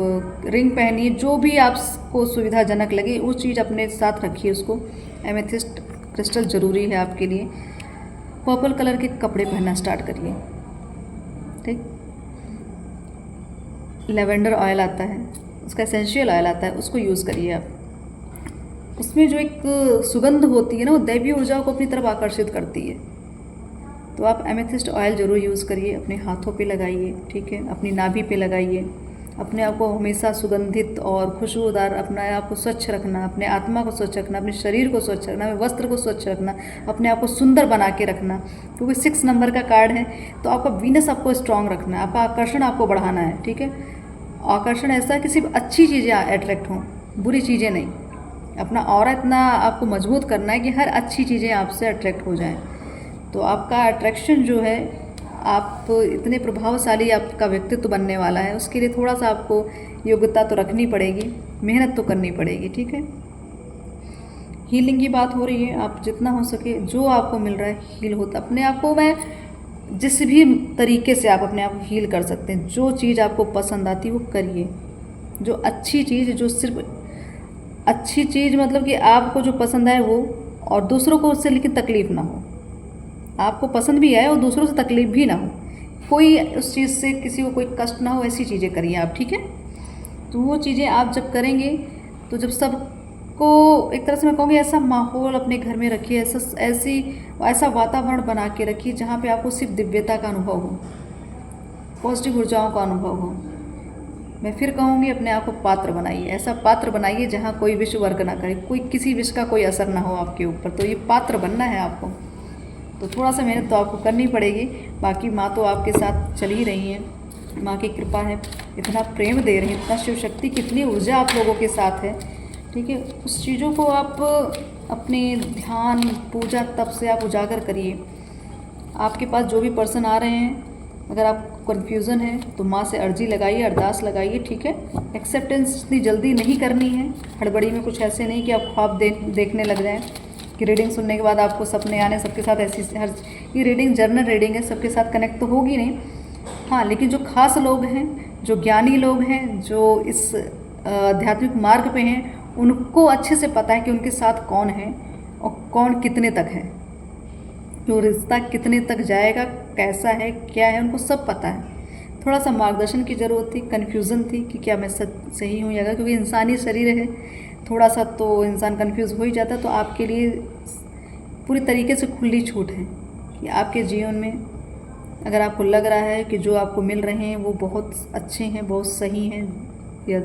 रिंग पहनिए, जो भी आपको सुविधाजनक लगे वो चीज़ अपने साथ रखिए उसको। एमेथिस्ट क्रिस्टल ज़रूरी है आपके लिए। पर्पल कलर के कपड़े पहनना स्टार्ट करिए, ठीक। लेवेंडर ऑयल आता है, उसका एसेंशियल ऑयल आता है, उसको यूज़ करिए आप। उसमें जो एक सुगंध होती है ना, वो दैवीय ऊर्जाओं को अपनी तरफ आकर्षित करती है। तो आप एमेथिस्ट ऑयल ज़रूर यूज़ करिए, अपने हाथों पे लगाइए, ठीक है, अपनी नाभि पे लगाइए। अपने आप को हमेशा सुगंधित और खुशबूदार, अपने आप को स्वच्छ रखना, अपने आत्मा को स्वच्छ रखना, अपने शरीर को स्वच्छ रखना, अपने वस्त्र को स्वच्छ रखना, अपने आप को सुंदर बना के रखना। क्योंकि 6 नंबर का कार्ड है, तो आपका वीनस आपको स्ट्रांग रखना है, आपका आकर्षण आपको बढ़ाना है, ठीक है। आकर्षण ऐसा है कि सिर्फ अच्छी चीज़ें अट्रैक्ट हों, बुरी चीज़ें नहीं। अपना ऑरा इतना आपको मजबूत करना है कि हर अच्छी चीज़ें आपसे अट्रैक्ट हो जाएं। तो आपका अट्रैक्शन जो है, आप इतने प्रभावशाली आपका व्यक्तित्व बनने वाला है, उसके लिए थोड़ा सा आपको योग्यता तो रखनी पड़ेगी, मेहनत तो करनी पड़ेगी, ठीक है। हीलिंग की बात हो रही है, आप जितना हो सके जो आपको मिल रहा है हील होता, अपने आप को मैं जिस भी तरीके से आप अपने आप को हील कर सकते हैं। जो चीज़ आपको पसंद आती है वो करिए, जो अच्छी चीज़, जो सिर्फ अच्छी चीज़ मतलब कि आपको जो पसंद आए वो, और दूसरों को उससे लेकिन तकलीफ़ ना हो, आपको पसंद भी आए और दूसरों से तकलीफ़ भी ना हो, कोई उस चीज़ से किसी को कोई कष्ट ना हो, ऐसी चीज़ें करिए आप, ठीक है। तो वो चीज़ें आप जब करेंगे तो जब सबको एक तरह से मैं कहूँगी ऐसा माहौल अपने घर में रखिए, ऐसा वातावरण बना के रखिए जहाँ पे आपको सिर्फ दिव्यता का अनुभव हो, पॉजिटिव ऊर्जाओं का अनुभव हो। मैं फिर कहूँगी अपने आप को पात्र बनाइए, ऐसा पात्र बनाइए जहाँ कोई विष वर्ग ना करे, कोई किसी विष का कोई असर ना हो आपके ऊपर। तो ये पात्र बनना है आपको, तो थोड़ा सा मेहनत तो आपको करनी पड़ेगी। बाकी माँ तो आपके साथ चल ही रही हैं, माँ की कृपा है, इतना प्रेम दे रही है, इतना शिव शक्ति, कितनी ऊर्जा आप लोगों के साथ है, ठीक है। उस चीज़ों को आप अपने ध्यान, पूजा, तप से आप उजागर करिए। आपके पास जो भी पर्सन आ रहे हैं, अगर आपको कन्फ्यूज़न है तो माँ से अर्जी लगाइए, अरदास लगाइए, ठीक है। एक्सेप्टेंस इतनी जल्दी नहीं करनी है, हड़बड़ी में कुछ ऐसे नहीं कि आप ख्वाब देखने लग जाएं कि रीडिंग सुनने के बाद आपको सपने आने। सबके साथ ऐसी ये रीडिंग जर्नल रीडिंग है, सबके साथ कनेक्ट तो होगी नहीं। हाँ, लेकिन जो खास लोग हैं, जो ज्ञानी लोग हैं, जो इस आध्यात्मिक मार्ग पे हैं, उनको अच्छे से पता है कि उनके साथ कौन है और कौन कितने तक है, जो रिश्ता कितने तक जाएगा, कैसा है, क्या है, उनको सब पता है। थोड़ा सा मार्गदर्शन की ज़रूरत थी, कन्फ्यूज़न थी कि क्या मैं सही हूँ या गलत, क्योंकि इंसानी शरीर है, थोड़ा सा तो इंसान कन्फ्यूज़ हो ही जाता। तो आपके लिए पूरी तरीके से खुली छूट है कि आपके जीवन में अगर आपको लग रहा है कि जो आपको मिल रहे हैं वो बहुत अच्छे हैं, बहुत सही हैं, या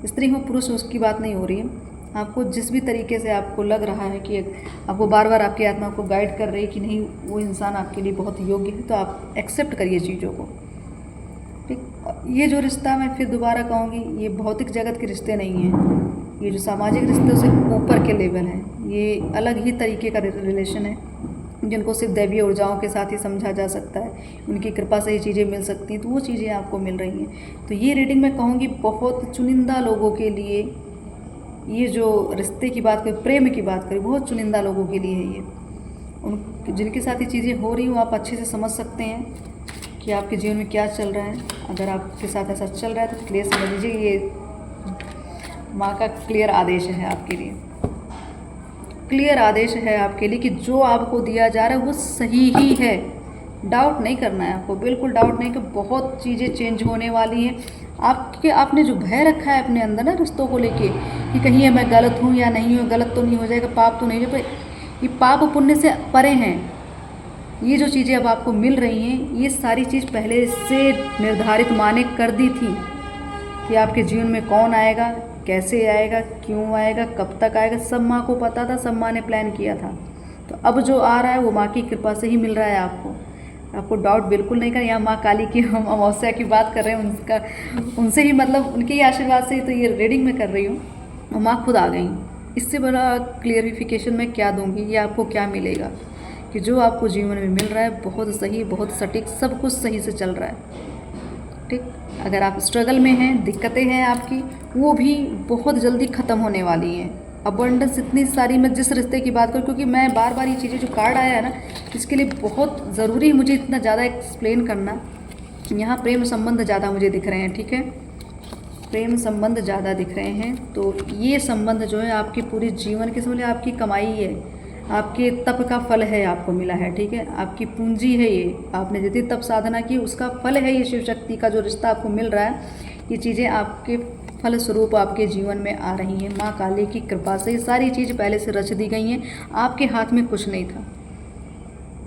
स्त्री हो पुरुष, उसकी बात नहीं हो रही है, आपको जिस भी तरीके से आपको लग रहा है कि आपको बार बार आपकी आत्मा को गाइड कर रही है कि नहीं वो इंसान आपके लिए बहुत योग्य है, तो आप एक्सेप्ट करिए चीज़ों को, ठीक। ये जो रिश्ता, मैं फिर दोबारा कहूँगी, ये भौतिक जगत के रिश्ते नहीं हैं, ये जो सामाजिक रिश्ते से ऊपर के लेवल हैं, ये अलग ही तरीके का रिलेशन है, जिनको सिर्फ दैवीय ऊर्जाओं के साथ ही समझा जा सकता है, उनकी कृपा से ये चीज़ें मिल सकती हैं। तो वो चीज़ें आपको मिल रही हैं। तो ये रीडिंग मैं कहूँगी बहुत चुनिंदा लोगों के लिए, ये जो रिश्ते की बात करें, प्रेम की बात करें, बहुत चुनिंदा लोगों के लिए है ये। उन जिनके साथ ये चीज़ें हो रही हो, आप अच्छे से समझ सकते हैं कि आपके जीवन में क्या चल रहा है। अगर आपके साथ ऐसा चल रहा है तो क्लियर समझ लीजिए, ये माँ का क्लियर आदेश है आपके लिए, क्लियर आदेश है आपके लिए कि जो आपको दिया जा रहा है वो सही ही है। डाउट नहीं करना है आपको, बिल्कुल डाउट नहीं कि बहुत चीज़ें चेंज होने वाली हैं। आपने जो भय रखा है अपने अंदर ना रिश्तों को लेके कि कहीं मैं गलत हूँ या नहीं हूँ, गलत तो नहीं हो जाएगा, पाप तो नहीं हो, ये पाप पुण्य से परे हैं। ये जो चीज़ें अब आपको मिल रही हैं, ये सारी चीज़ पहले से निर्धारित माँ ने कर दी थी कि आपके जीवन में कौन आएगा, कैसे आएगा, क्यों आएगा, कब तक आएगा, सब माँ को पता था, सब माँ ने प्लान किया था। तो अब जो आ रहा है वो माँ की कृपा से ही मिल रहा है आपको डाउट बिल्कुल नहीं करना। यहाँ माँ काली की हम अमावस्या की बात कर रहे हैं, उनसे ही मतलब उनके ही आशीर्वाद से ही तो ये रीडिंग मैं कर रही हूँ, और माँ खुद आ गई। इससे बड़ा क्लियरिफिकेशन मैं क्या दूँगी, ये आपको क्या मिलेगा कि जो आपको जीवन में मिल रहा है बहुत सही, बहुत सटीक, सब कुछ सही से चल रहा है, ठीक। अगर आप स्ट्रगल में हैं, दिक्कतें हैं आपकी, वो भी बहुत जल्दी ख़त्म होने वाली हैं। अबंडेंस इतनी सारी, मैं जिस रिश्ते की बात करूँ, क्योंकि मैं बार बार ये चीज़ें जो कार्ड आया है ना, इसके लिए बहुत ज़रूरी है मुझे इतना ज़्यादा एक्सप्लेन करना यहाँ प्रेम संबंध ज़्यादा मुझे दिख रहे हैं, ठीक है, प्रेम संबंध ज़्यादा दिख रहे हैं। तो ये संबंध जो है आपके पूरे जीवन के समझ आपकी कमाई है, आपके तप का फल है, आपको मिला है, ठीक है, आपकी पूंजी है, ये आपने जितनी तप साधना की उसका फल है। ये शिव शक्ति का जो रिश्ता आपको मिल रहा है, ये चीज़ें आपके फल स्वरूप आपके जीवन में आ रही हैं। माँ काली की कृपा से ये सारी चीज़ पहले से रच दी गई हैं, आपके हाथ में कुछ नहीं था।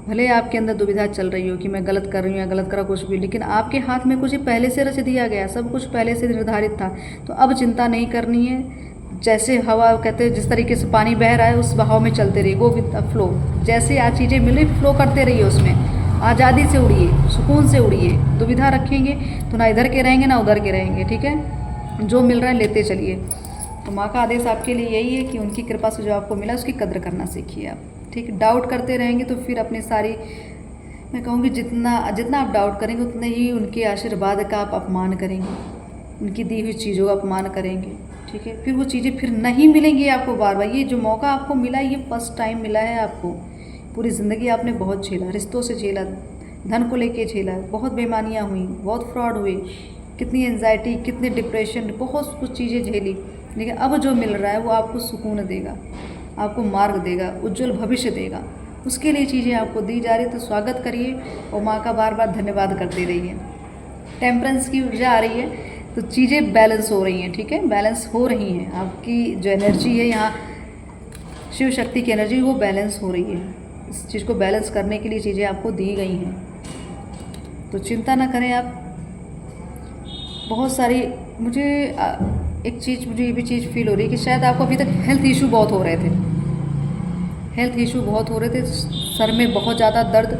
भले आपके अंदर दुविधा चल रही हो कि मैं गलत कर रही हूँ या गलत करा कुछ भी, लेकिन आपके हाथ में कुछ पहले से रच दिया गया, सब कुछ पहले से निर्धारित था। तो अब चिंता नहीं करनी है। जैसे हवा कहते हैं, जिस तरीके से पानी बह रहा है उस बहाव में चलते रहिए, गो विद द फ्लो। जैसे आज चीज़ें मिले फ्लो करते रहिए, उसमें आज़ादी से उड़िए, सुकून से उड़िए। दुविधा रखेंगे तो ना इधर के रहेंगे ना उधर के रहेंगे, ठीक है, जो मिल रहा है लेते चलिए। तो माँ का आदेश आपके लिए यही है कि उनकी कृपा से जो आपको मिला उसकी कद्र करना सीखिए आप, ठीक। डाउट करते रहेंगे तो फिर अपनी सारी, मैं कहूँगी जितना जितना आप डाउट करेंगे उतने ही उनके आशीर्वाद का आप अपमान करेंगे, उनकी दी हुई चीज़ों का अपमान करेंगे, ठीक है। फिर वो चीज़ें फिर नहीं मिलेंगी आपको बार बार। ये जो मौका आपको मिला ये फर्स्ट टाइम मिला है आपको। पूरी ज़िंदगी आपने बहुत झेला, रिश्तों से झेला, धन को लेके झेला, बहुत बेईमानियाँ हुई, बहुत फ्रॉड हुए, कितनी एंजाइटी, कितने डिप्रेशन, बहुत कुछ चीज़ें झेली। लेकिन अब जो मिल रहा है वो आपको सुकून देगा, आपको मार्ग देगा, उज्जवल भविष्य देगा। उसके लिए चीज़ें आपको दी जा रही है, तो स्वागत करिए और माँ का बार बार धन्यवाद करते रहिए। टेम्परेंस की ऊर्जा आ रही है तो चीज़ें बैलेंस हो रही हैं, ठीक है, बैलेंस हो रही हैं। आपकी जो एनर्जी है यहाँ शिव शक्ति की एनर्जी वो बैलेंस हो रही है। इस चीज़ को बैलेंस करने के लिए चीज़ें आपको दी गई हैं, तो चिंता ना करें आप। बहुत सारी मुझे ये भी चीज़ फील हो रही है कि शायद आपको अभी तक हेल्थ इशू बहुत हो रहे थे, सर में बहुत ज़्यादा दर्द,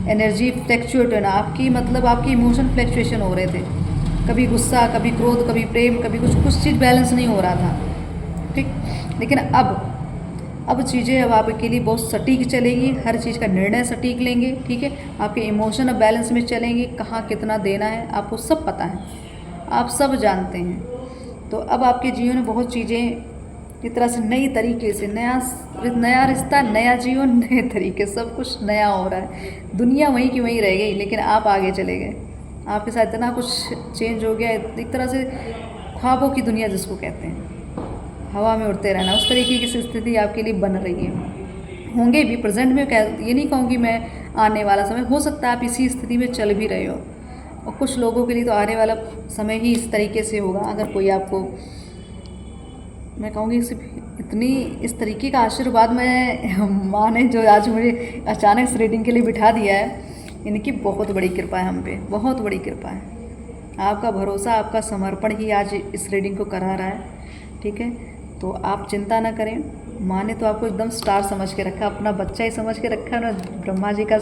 एनर्जी फ्लैक्चुएट है ना आपकी, मतलब आपकी इमोशन फ्लैक्चुएशन हो रहे थे, कभी गुस्सा, कभी क्रोध, कभी प्रेम, कभी कुछ चीज़ बैलेंस नहीं हो रहा था, ठीक। लेकिन अब चीज़ें अब आपके लिए बहुत सटीक चलेंगी, हर चीज़ का निर्णय सटीक लेंगे, ठीक है। आपके इमोशन अब बैलेंस में चलेंगे, कहाँ कितना देना है आपको सब पता है, आप सब जानते हैं। तो अब आपके जीवन में बहुत चीज़ें इस तरह से नई तरीके से, नया रिश्ता, नया जीवन, नए तरीके, सब कुछ नया हो रहा है। दुनिया वहीं की वहीं रह गई, लेकिन आप आगे चले गए। आपके साथ इतना कुछ चेंज हो गया, एक तरह से ख्वाबों की दुनिया जिसको कहते हैं, हवा में उड़ते रहना, उस तरीके की स्थिति आपके लिए बन रही है। होंगे भी प्रेजेंट में, ये नहीं कहूँगी मैं, आने वाला समय हो सकता है आप इसी स्थिति में चल भी रहे हो, और कुछ लोगों के लिए तो आने वाला समय ही इस तरीके से होगा। अगर कोई आपको, मैं कहूँगी सिर्फ इस तरीके का आशीर्वाद माँ ने जो आज मुझे अचानक इस रीडिंग के लिए बिठा दिया है, इनकी बहुत बड़ी कृपा है हम पे, बहुत बड़ी कृपा है। आपका भरोसा, आपका समर्पण ही आज इस रीडिंग को करा रहा है, ठीक है। तो आप चिंता ना करें, माँ ने तो आपको एकदम स्टार समझ के रखा, अपना बच्चा ही समझ के रखा है ना। ब्रह्मा जी का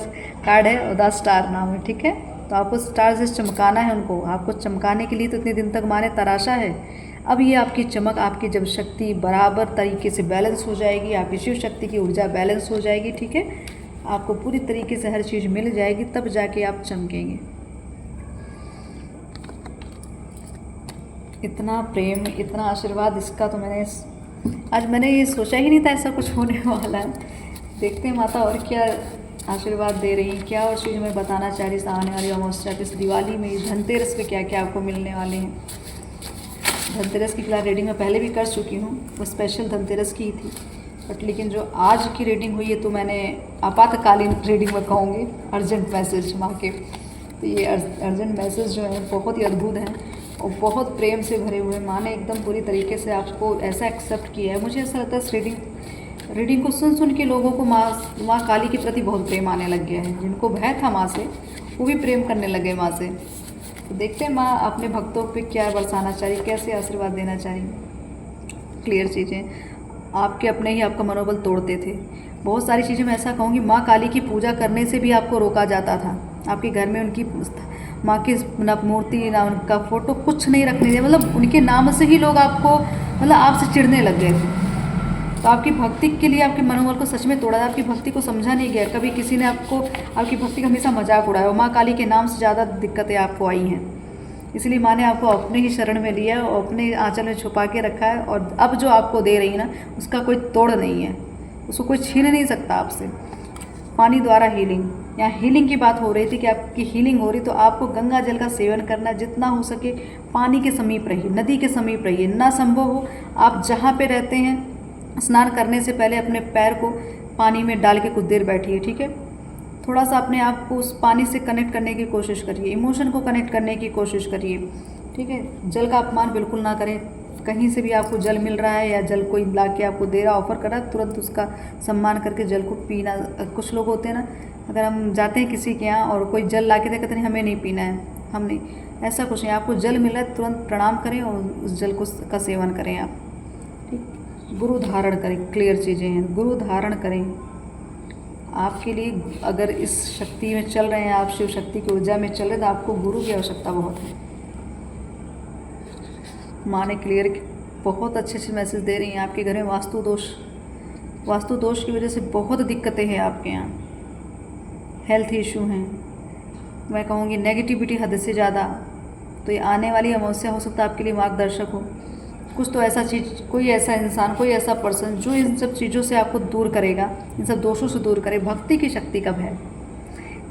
कार्ड है और द स्टार नाम है, ठीक है। तो आपको स्टार से चमकाना है उनको, आपको चमकाने के लिए तो इतने दिन तक माँ ने तराशा है। अब ये आपकी चमक, आपकी जब शक्ति बराबर तरीके से बैलेंस हो जाएगी, आपकी शिव शक्ति की ऊर्जा बैलेंस हो जाएगी, ठीक है, आपको पूरी तरीके से हर चीज़ मिल जाएगी, तब जाके आप चमकेंगे। इतना प्रेम, इतना आशीर्वाद, इसका तो मैंने ये सोचा ही नहीं था ऐसा कुछ होने वाला है। देखते हैं माता और क्या आशीर्वाद दे रही हैं, क्या और चीज़ मैं बताना चाह रही, आने वाली अमावस्या पे, इस दिवाली में, धनतेरस पे क्या क्या आपको मिलने वाले हैं। धनतेरस की फिलहाल रीडिंग मैं पहले भी कर चुकी हूँ, वो स्पेशल धनतेरस की ही थी, बट लेकिन जो आज की रीडिंग हुई है तो मैंने आपातकालीन रीडिंग में कहूँगी, अर्जेंट मैसेज माँ के। तो ये अर्जेंट मैसेज जो है बहुत ही अद्भुत हैं और बहुत प्रेम से भरे हुए। माँ ने एकदम पूरी तरीके से आपको ऐसा एक्सेप्ट किया है। मुझे ऐसा लगता है इस रीडिंग को सुन के लोगों को माँ काली के प्रति बहुत प्रेम आने लग गया है। जिनको भय था माँ से, वो भी प्रेम करने लगे माँ से। तो देखते हैं माँ अपने भक्तों पे क्या बरसाना चाहिए, कैसे आशीर्वाद देना चाहिए। क्लियर चीज़ें, आपके अपने ही आपका मनोबल तोड़ते थे। बहुत सारी चीज़ें मैं ऐसा कहूँगी, माँ काली की पूजा करने से भी आपको रोका जाता था। आपके घर में उनकी माँ की ना मूर्ति, ना उनका फ़ोटो, कुछ नहीं रखने दिया। मतलब उनके नाम से ही लोग आपको, मतलब आपसे चिढ़ने लग गए थे। तो आपकी भक्ति के लिए आपके मनोबल को सच में तोड़ा, आपकी भक्ति को समझा नहीं गया। कभी किसी ने आपकी भक्ति का हमेशा मजाक उड़ाया। और माँ काली के नाम से ज़्यादा दिक्कतें आपको आई हैं, इसलिए माँ ने आपको अपने ही शरण में लिया और अपने आंचल में छुपा के रखा है। और अब जो आपको दे रही है ना, उसका कोई तोड़ नहीं है, उसको कोई छीन नहीं सकता आपसे। पानी द्वारा हीलिंग, यहाँ हीलिंग की बात हो रही थी कि आपकी हीलिंग हो रही, तो आपको गंगा जल का सेवन करना है। जितना हो सके पानी के समीप रहिए, नदी के समीप रहिए। ना संभव हो आप जहाँ पे रहते हैं स्नान करने से पहले अपने पैर को पानी में डाल के कुछ देर बैठिए, ठीक है। थोड़ा सा अपने आप को उस पानी से कनेक्ट करने की कोशिश करिए, इमोशन को कनेक्ट करने की कोशिश करिए, ठीक है। जल का अपमान बिल्कुल ना करें। कहीं से भी आपको जल मिल रहा है या जल कोई ला के आपको दे रहा, ऑफर कर रहा है, तुरंत उसका सम्मान करके जल को पीना। कुछ लोग होते हैं ना, अगर हम जाते हैं किसी के यहाँ और कोई जल ला के दे, कहते नहीं हमें नहीं पीना है, हम नहीं, ऐसा कुछ नहीं। आपको जल मिल रहा है तुरंत प्रणाम करें और उस जल को का सेवन करें आप, ठीक। गुरु धारण करें, क्लियर चीज़ें हैं, गुरु धारण करें। आपके लिए अगर इस शक्ति में चल रहे हैं, आप शिव शक्ति की ऊर्जा में चल रहे हैं, तो आपको गुरु की आवश्यकता बहुत है। माँ ने क्लियर बहुत अच्छे अच्छे मैसेज दे रही हैं। आपके घर में वास्तु दोष की वजह से बहुत दिक्कतें हैं आपके यहाँ, हेल्थ इशू हैं, मैं कहूँगी नेगेटिविटी हद से ज़्यादा। तो ये आने वाली अमावस्या हो सकता है आपके लिए मार्गदर्शक हो। कुछ तो ऐसा चीज़, कोई ऐसा इंसान, कोई ऐसा पर्सन जो इन सब चीज़ों से आपको दूर करेगा, इन सब दोषों से दूर करे। भक्ति की शक्ति का भय,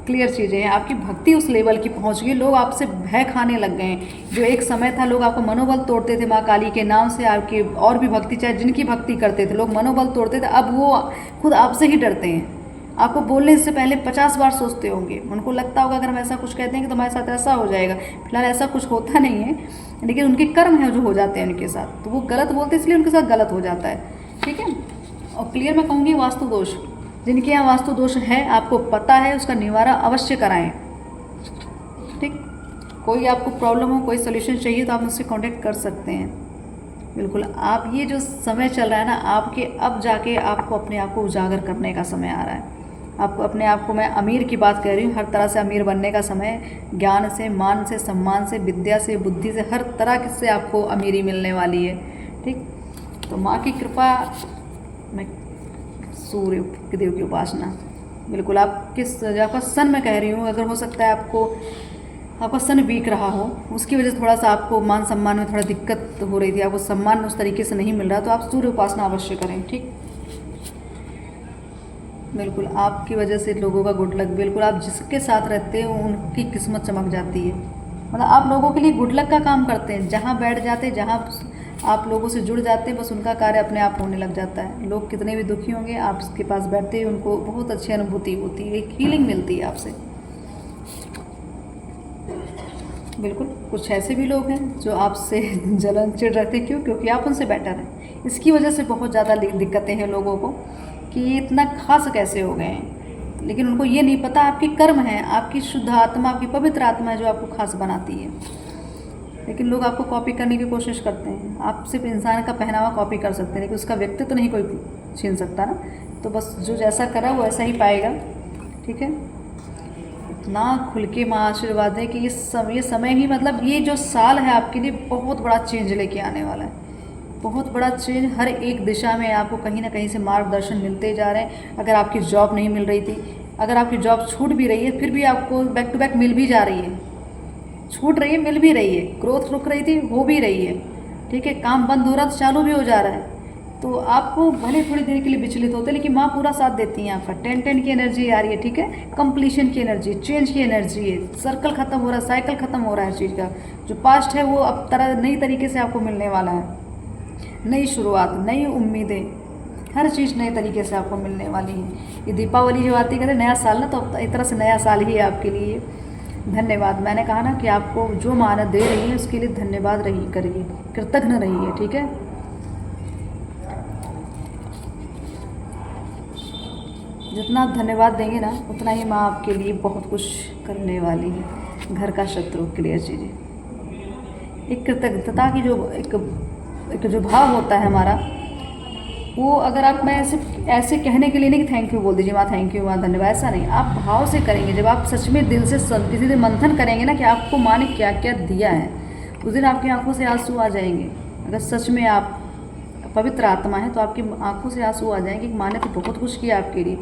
क्लियर चीज़ें हैं। आपकी भक्ति उस लेवल की पहुंच गई, लोग आपसे भय खाने लग गए हैं। जो एक समय था लोग आपको मनोबल तोड़ते थे माँ काली के नाम से, आपकी और भी भक्ति, चाहे जिनकी भक्ति करते थे लोग मनोबल तोड़ते थे, अब वो खुद आपसे ही डरते हैं। आपको बोलने से पहले 50 बार सोचते होंगे। उनको लगता होगा अगर हम ऐसा कुछ कहते हैं कि तुम्हारे साथ ऐसा हो जाएगा। फिलहाल ऐसा कुछ होता नहीं है, लेकिन उनके कर्म है जो हो जाते हैं उनके साथ, तो वो गलत बोलते इसलिए उनके साथ गलत हो जाता है, ठीक है। और क्लियर मैं कहूँगी वास्तु दोष, जिनके यहाँ वास्तु दोष है आपको पता है, उसका निवारण अवश्य कराएं, ठीक। कोई आपको प्रॉब्लम हो, कोई सोल्यूशन चाहिए तो आप मुझसे कांटेक्ट कर सकते हैं, बिल्कुल। आप ये जो समय चल रहा है ना, आपके अब जाके आपको अपने आप को उजागर करने का समय आ रहा है। आपको अपने आप को, मैं अमीर की बात कह रही हूँ, हर तरह से अमीर बनने का समय, ज्ञान से, मान से, सम्मान से, विद्या से, बुद्धि से, हर तरह से आपको अमीरी मिलने वाली है, ठीक। तो माँ की कृपा, मैं सूर्य के देव की उपासना, बिल्कुल। आपका सन मैं कह रही हूँ, अगर हो सकता है आपका सन वीक रहा हो, उसकी वजह से थोड़ा सा आपको मान सम्मान में थोड़ा दिक्कत हो रही थी, आपको सम्मान उस तरीके से नहीं मिल रहा, तो आप सूर्य उपासना अवश्य करें, ठीक। बिल्कुल आपकी वजह से लोगों का गुड लक, बिल्कुल आप जिसके साथ रहते हो उनकी किस्मत चमक जाती है। मतलब आप लोगों के लिए गुड लक का काम करते हैं। जहाँ बैठ जाते हैं, जहाँ आप लोगों से जुड़ जाते हैं, बस उनका कार्य अपने आप होने लग जाता है। लोग कितने भी दुखी होंगे, आपके पास बैठते ही उनको बहुत अच्छी अनुभूति होती है, एक हीलिंग मिलती है आपसे। बिल्कुल कुछ ऐसे भी लोग हैं जो आपसे जलन चिढ़ रहते, क्योंकि आप उनसे बेटर हैं। इसकी वजह से बहुत ज़्यादा दिक्कतें हैं लोगों को कि ये इतना खास कैसे हो गए हैं, लेकिन उनको ये नहीं पता आपकी कर्म है, आपकी शुद्ध आत्मा, आपकी पवित्र आत्मा है जो आपको खास बनाती है। लेकिन लोग आपको कॉपी करने की कोशिश करते हैं। आप सिर्फ इंसान का पहनावा कॉपी कर सकते हैं, लेकिन उसका व्यक्तित्व तो नहीं कोई छीन सकता ना। तो बस जो जैसा करा वो ऐसा ही पाएगा, ठीक है। इतना खुल के माँ आशीर्वाद है कि ये समय ही, मतलब ये जो साल है आपके लिए बहुत बड़ा चेंज लेके आने वाला है, बहुत बड़ा चेंज। हर एक दिशा में आपको कहीं ना कहीं से मार्गदर्शन मिलते जा रहे हैं। अगर आपकी जॉब नहीं मिल रही थी, अगर आपकी जॉब छूट भी रही है, फिर भी आपको बैक टू बैक मिल भी जा रही है, छूट रही है, मिल भी रही है। ग्रोथ रुक रही थी, हो भी रही है, ठीक है। काम बंद हो रहा तो चालू भी हो जा रहा है। तो आपको भले थोड़ी देर के लिए विचलित होते हैं, लेकिन माँ पूरा साथ देती हैं आपका। 10-10 की एनर्जी आ रही है, ठीक है। कंप्लीशन की एनर्जी, चेंज की एनर्जी है। सर्कल खत्म हो रहा है, साइकिल खत्म हो रहा है चीज़ का। जो पास्ट है वो अब नई तरीके से आपको मिलने वाला है। नई शुरुआत, नई उम्मीदें, हर चीज़ नए तरीके से आपको मिलने वाली है। ये दीपावली जो आती है, नया साल ना, तो एक तरह से नया साल ही है आपके लिए। धन्यवाद। मैंने कहा ना कि आपको जो मानत दे रही है उसके लिए धन्यवाद रही करिए, कृतज्ञ रहिए, ठीक है। जितना आप धन्यवाद देंगे ना, उतना ही माँ आपके लिए बहुत कुछ करने वाली है। घर का शत्रु, क्लियर चीज़ें। एक कृतज्ञता की जो एक जो भाव होता है हमारा, वो अगर आप, मैं ऐसे कहने के लिए नहीं कि थैंक यू बोल दीजिए माँ, थैंक यू माँ, धन्यवाद, ऐसा नहीं। आप भाव से करेंगे। जब आप सच में दिल से किसी से मंथन करेंगे ना कि आपको माँ ने क्या क्या दिया है, उस दिन आपकी आंखों से आंसू आ जाएंगे। अगर सच में आप पवित्र आत्मा है तो आपकी आंखों से आंसू आ जाएंगे कि माँ ने तो बहुत कुछ किया आपके लिए।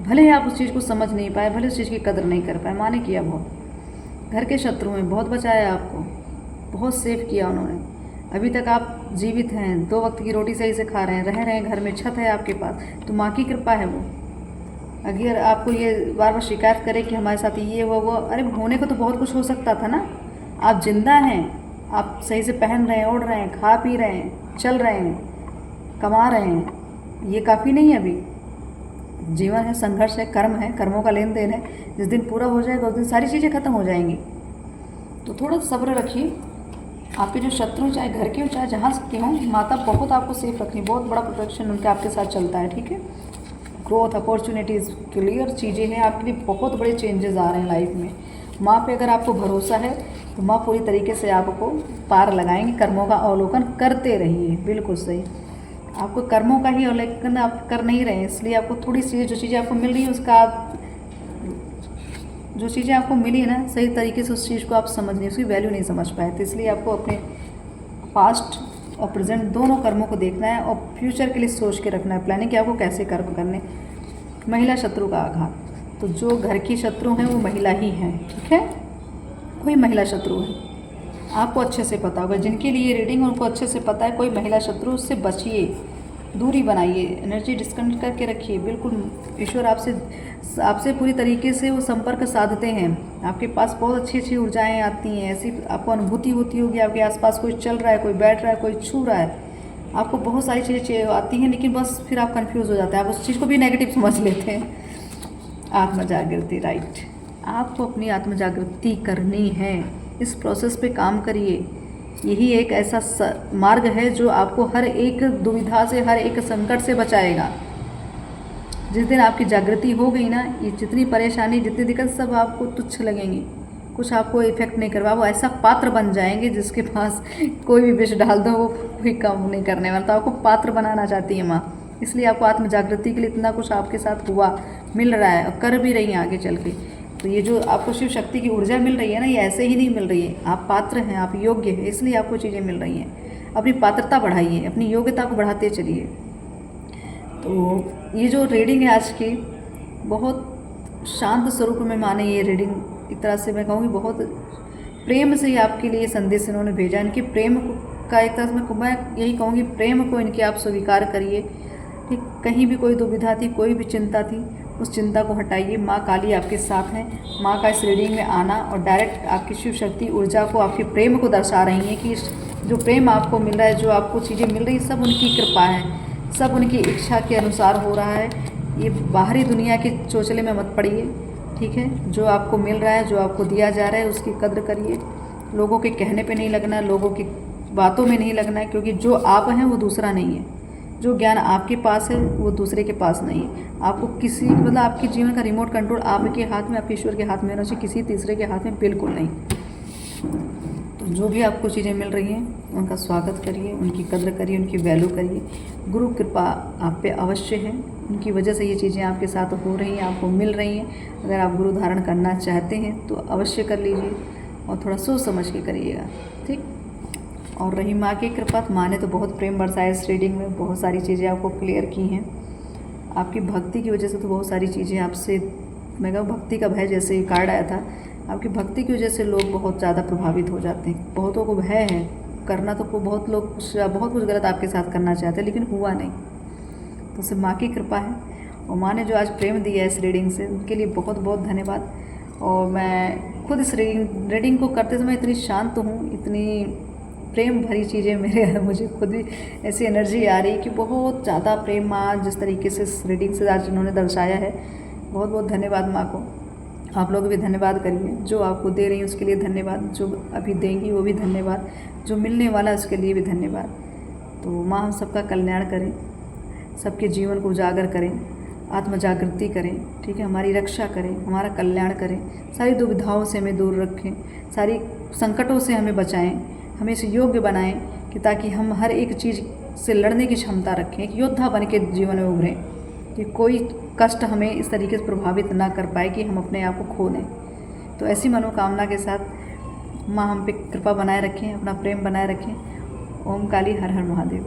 भले ही आप उस चीज़ को समझ नहीं पाए, भले उस चीज़ की कदर नहीं कर पाए, माँ ने किया बहुत। घर के शत्रु में बहुत बचाया आपको, बहुत सेव किया उन्होंने। अभी तक आप जीवित हैं, 2 वक्त की रोटी सही से खा रहे हैं, रह रहे हैं, घर में छत है आपके पास, तो माँ की कृपा है वो। अगर आपको ये बार बार शिकायत करे कि हमारे साथ ये वो, अरे होने को तो बहुत कुछ हो सकता था ना। आप जिंदा हैं, आप सही से पहन रहे हैं, ओढ़ रहे हैं, खा पी रहे हैं, चल रहे हैं, कमा रहे हैं, ये काफ़ी नहीं है अभी। जीवन है, संघर्ष है, कर्म है, कर्मों का लेन देन है। जिस दिन पूरा हो जाएगा उस दिन सारी चीज़ें खत्म हो जाएंगी। तो थोड़ा सब्र रखिए। आपके जो शत्रु चाहे घर के हो चाहे जहाँ के हों, माता बहुत आपको सेफ रखनी, बहुत बड़ा प्रोटेक्शन उनका आपके साथ चलता है, ठीक है। ग्रोथ, अपॉर्चुनिटीज़, क्लियर चीज़ें हैं आपके लिए, बहुत बड़े चेंजेस आ रहे हैं लाइफ में। माँ पे अगर आपको भरोसा है तो माँ पूरी तरीके से आपको पार लगाएंगे। कर्मों का अवलोकन करते रहिए, बिल्कुल सही। आपको कर्मों का ही अवलोकन आप कर नहीं रहे हैं, इसलिए आपको थोड़ी चीज़ें, जो चीज़ें आपको मिल रही है उसका आप, जो चीज़ें आपको मिली है ना, सही तरीके से उस चीज़ को आप समझ नहीं, उसकी वैल्यू नहीं समझ पाए। तो इसलिए आपको अपने पास्ट और प्रेजेंट दोनों कर्मों को देखना है और फ्यूचर के लिए सोच के रखना है प्लानिंग कि आपको कैसे कर्म करने। महिला शत्रु का आघात, तो जो घर की शत्रु हैं वो महिला ही हैं, ठीक है। कोई महिला शत्रु है, आपको अच्छे से पता होगा। जिनके लिए रीडिंग उनको अच्छे से पता है कोई महिला शत्रु, उससे बचिए, दूरी बनाइए, एनर्जी डिस्कनेक्ट करके रखिए। बिल्कुल ईश्वर आपसे पूरी तरीके से वो संपर्क साधते हैं। आपके पास बहुत अच्छी अच्छी ऊर्जाएं आती हैं, ऐसी आपको अनुभूति होती होगी आपके आसपास कोई चल रहा है, कोई बैठ रहा है, कोई छू रहा है। आपको बहुत सारी चीज़ें आती हैं, लेकिन बस फिर आप कंफ्यूज हो जाते हैं, आप उस चीज़ को भी नेगेटिव समझ लेते हैं। आत्म जागृति, राइट। आपको अपनी आत्म जागृति करनी है, इस प्रोसेस पे काम करिए। यही एक ऐसा मार्ग है जो आपको हर एक दुविधा से, हर एक संकट से बचाएगा। जिस दिन आपकी जागृति हो गई ना, ये जितनी परेशानी, जितनी दिक्कत, सब आपको तुच्छ लगेंगी, कुछ आपको इफेक्ट नहीं करवा। वो ऐसा पात्र बन जाएंगे जिसके पास कोई भी विष डाल दो वो कोई काम नहीं करने वाला। तो आपको पात्र बनाना चाहती है माँ, इसलिए आपको आत्म जागृति के लिए इतना कुछ आपके साथ हुआ, मिल रहा है और कर भी रही हैं आगे चल के। तो ये जो आपको शिव शक्ति की ऊर्जा मिल रही है ना, ये ऐसे ही नहीं मिल रही है। आप पात्र हैं, आप योग्य हैं, इसलिए आपको चीज़ें मिल रही हैं। अपनी पात्रता बढ़ाइए, अपनी योग्यता को बढ़ाते चलिए। तो ये जो रीडिंग है आज की, बहुत शांत स्वरूप में माने ये रीडिंग, एक तरह से मैं कहूँगी बहुत प्रेम से ही आपके लिए संदेश इन्होंने भेजा। इनके प्रेम का एक तरह से मैं यही कहूँगी, प्रेम को इनके आप स्वीकार करिए। कि कहीं भी कोई दुविधा थी, कोई भी चिंता थी, उस चिंता को हटाइए। माँ काली आपके साथ हैं। माँ का इस रीडिंग में आना और डायरेक्ट आपकी शिव शक्ति ऊर्जा को, आपके प्रेम को दर्शा रही हैं कि जो प्रेम आपको मिल रहा है, जो आपको चीज़ें मिल रही, सब उनकी कृपा है, सब उनकी इच्छा के अनुसार हो रहा है। ये बाहरी दुनिया के चोचले में मत पड़िए, ठीक है। जो आपको मिल रहा है, जो आपको दिया जा रहा है, उसकी कद्र करिए। लोगों के कहने पे नहीं लगना, लोगों की बातों में नहीं लगना है, क्योंकि जो आप हैं वो दूसरा नहीं है। जो ज्ञान आपके पास है वो दूसरे के पास नहीं है। आपको किसी, मतलब आपके जीवन का रिमोट कंट्रोल आपके हाथ में, आपके ईश्वर के हाथ में होना चाहिए, किसी तीसरे के हाथ में बिल्कुल नहीं। तो जो भी आपको चीज़ें मिल रही हैं उनका स्वागत करिए, उनकी कद्र करिए, उनकी वैल्यू करिए। गुरु कृपा आप पे अवश्य है, उनकी वजह से ये चीज़ें आपके साथ हो रही हैं, आपको मिल रही हैं। अगर आप गुरु धारण करना चाहते हैं तो अवश्य कर लीजिए और थोड़ा सोच समझ के करिएगा, ठीक। और रही माँ की कृपा, तो माँ ने तो बहुत प्रेम बरसाया इस रीडिंग में, बहुत सारी चीज़ें आपको क्लियर की हैं। आपकी भक्ति की वजह से तो बहुत सारी चीज़ें आपसे, मैं कहूँ भक्ति का भय, जैसे कार्ड आया था, आपकी भक्ति की वजह से लोग बहुत ज़्यादा प्रभावित हो जाते हैं। बहुतों को भय है करना, तो बहुत लोग बहुत कुछ गलत आपके साथ करना चाहते हैं, लेकिन हुआ नहीं। तो सिर्फ माँ की कृपा है, और माँ ने जो आज प्रेम दिया है इस रीडिंग से, उनके लिए बहुत बहुत धन्यवाद। और मैं खुद इस रीडिंग को करते समय इतनी शांत हूँ, इतनी प्रेम भरी चीज़ें मेरे मुझे खुद भी ऐसी एनर्जी आ रही कि बहुत ज़्यादा प्रेम माँ जिस तरीके से इस रीडिंग से आज उन्होंने दर्शाया है। बहुत बहुत धन्यवाद माँ को। आप लोग भी धन्यवाद करिए, जो आपको दे रही हैं उसके लिए धन्यवाद, जो अभी देंगी वो भी धन्यवाद, जो मिलने वाला है उसके लिए भी धन्यवाद। तो माँ हम सबका कल्याण करें, सबके जीवन को उजागर करें, आत्म जागृति करें, ठीक है, हमारी रक्षा करें, हमारा कल्याण करें, सारी दुविधाओं से हमें दूर रखें, सारी संकटों से हमें बचाएं, हमें इसे योग्य बनाएं कि ताकि हम हर एक चीज़ से लड़ने की क्षमता रखें, एक योद्धा बन के जीवन में उभरें, कि कोई कष्ट हमें इस तरीके से प्रभावित ना कर पाए कि हम अपने आप को खो दें। तो ऐसी मनोकामना के साथ माँ हम पे कृपा बनाए रखें, अपना प्रेम बनाए रखें। ओम काली हर हर महादेव।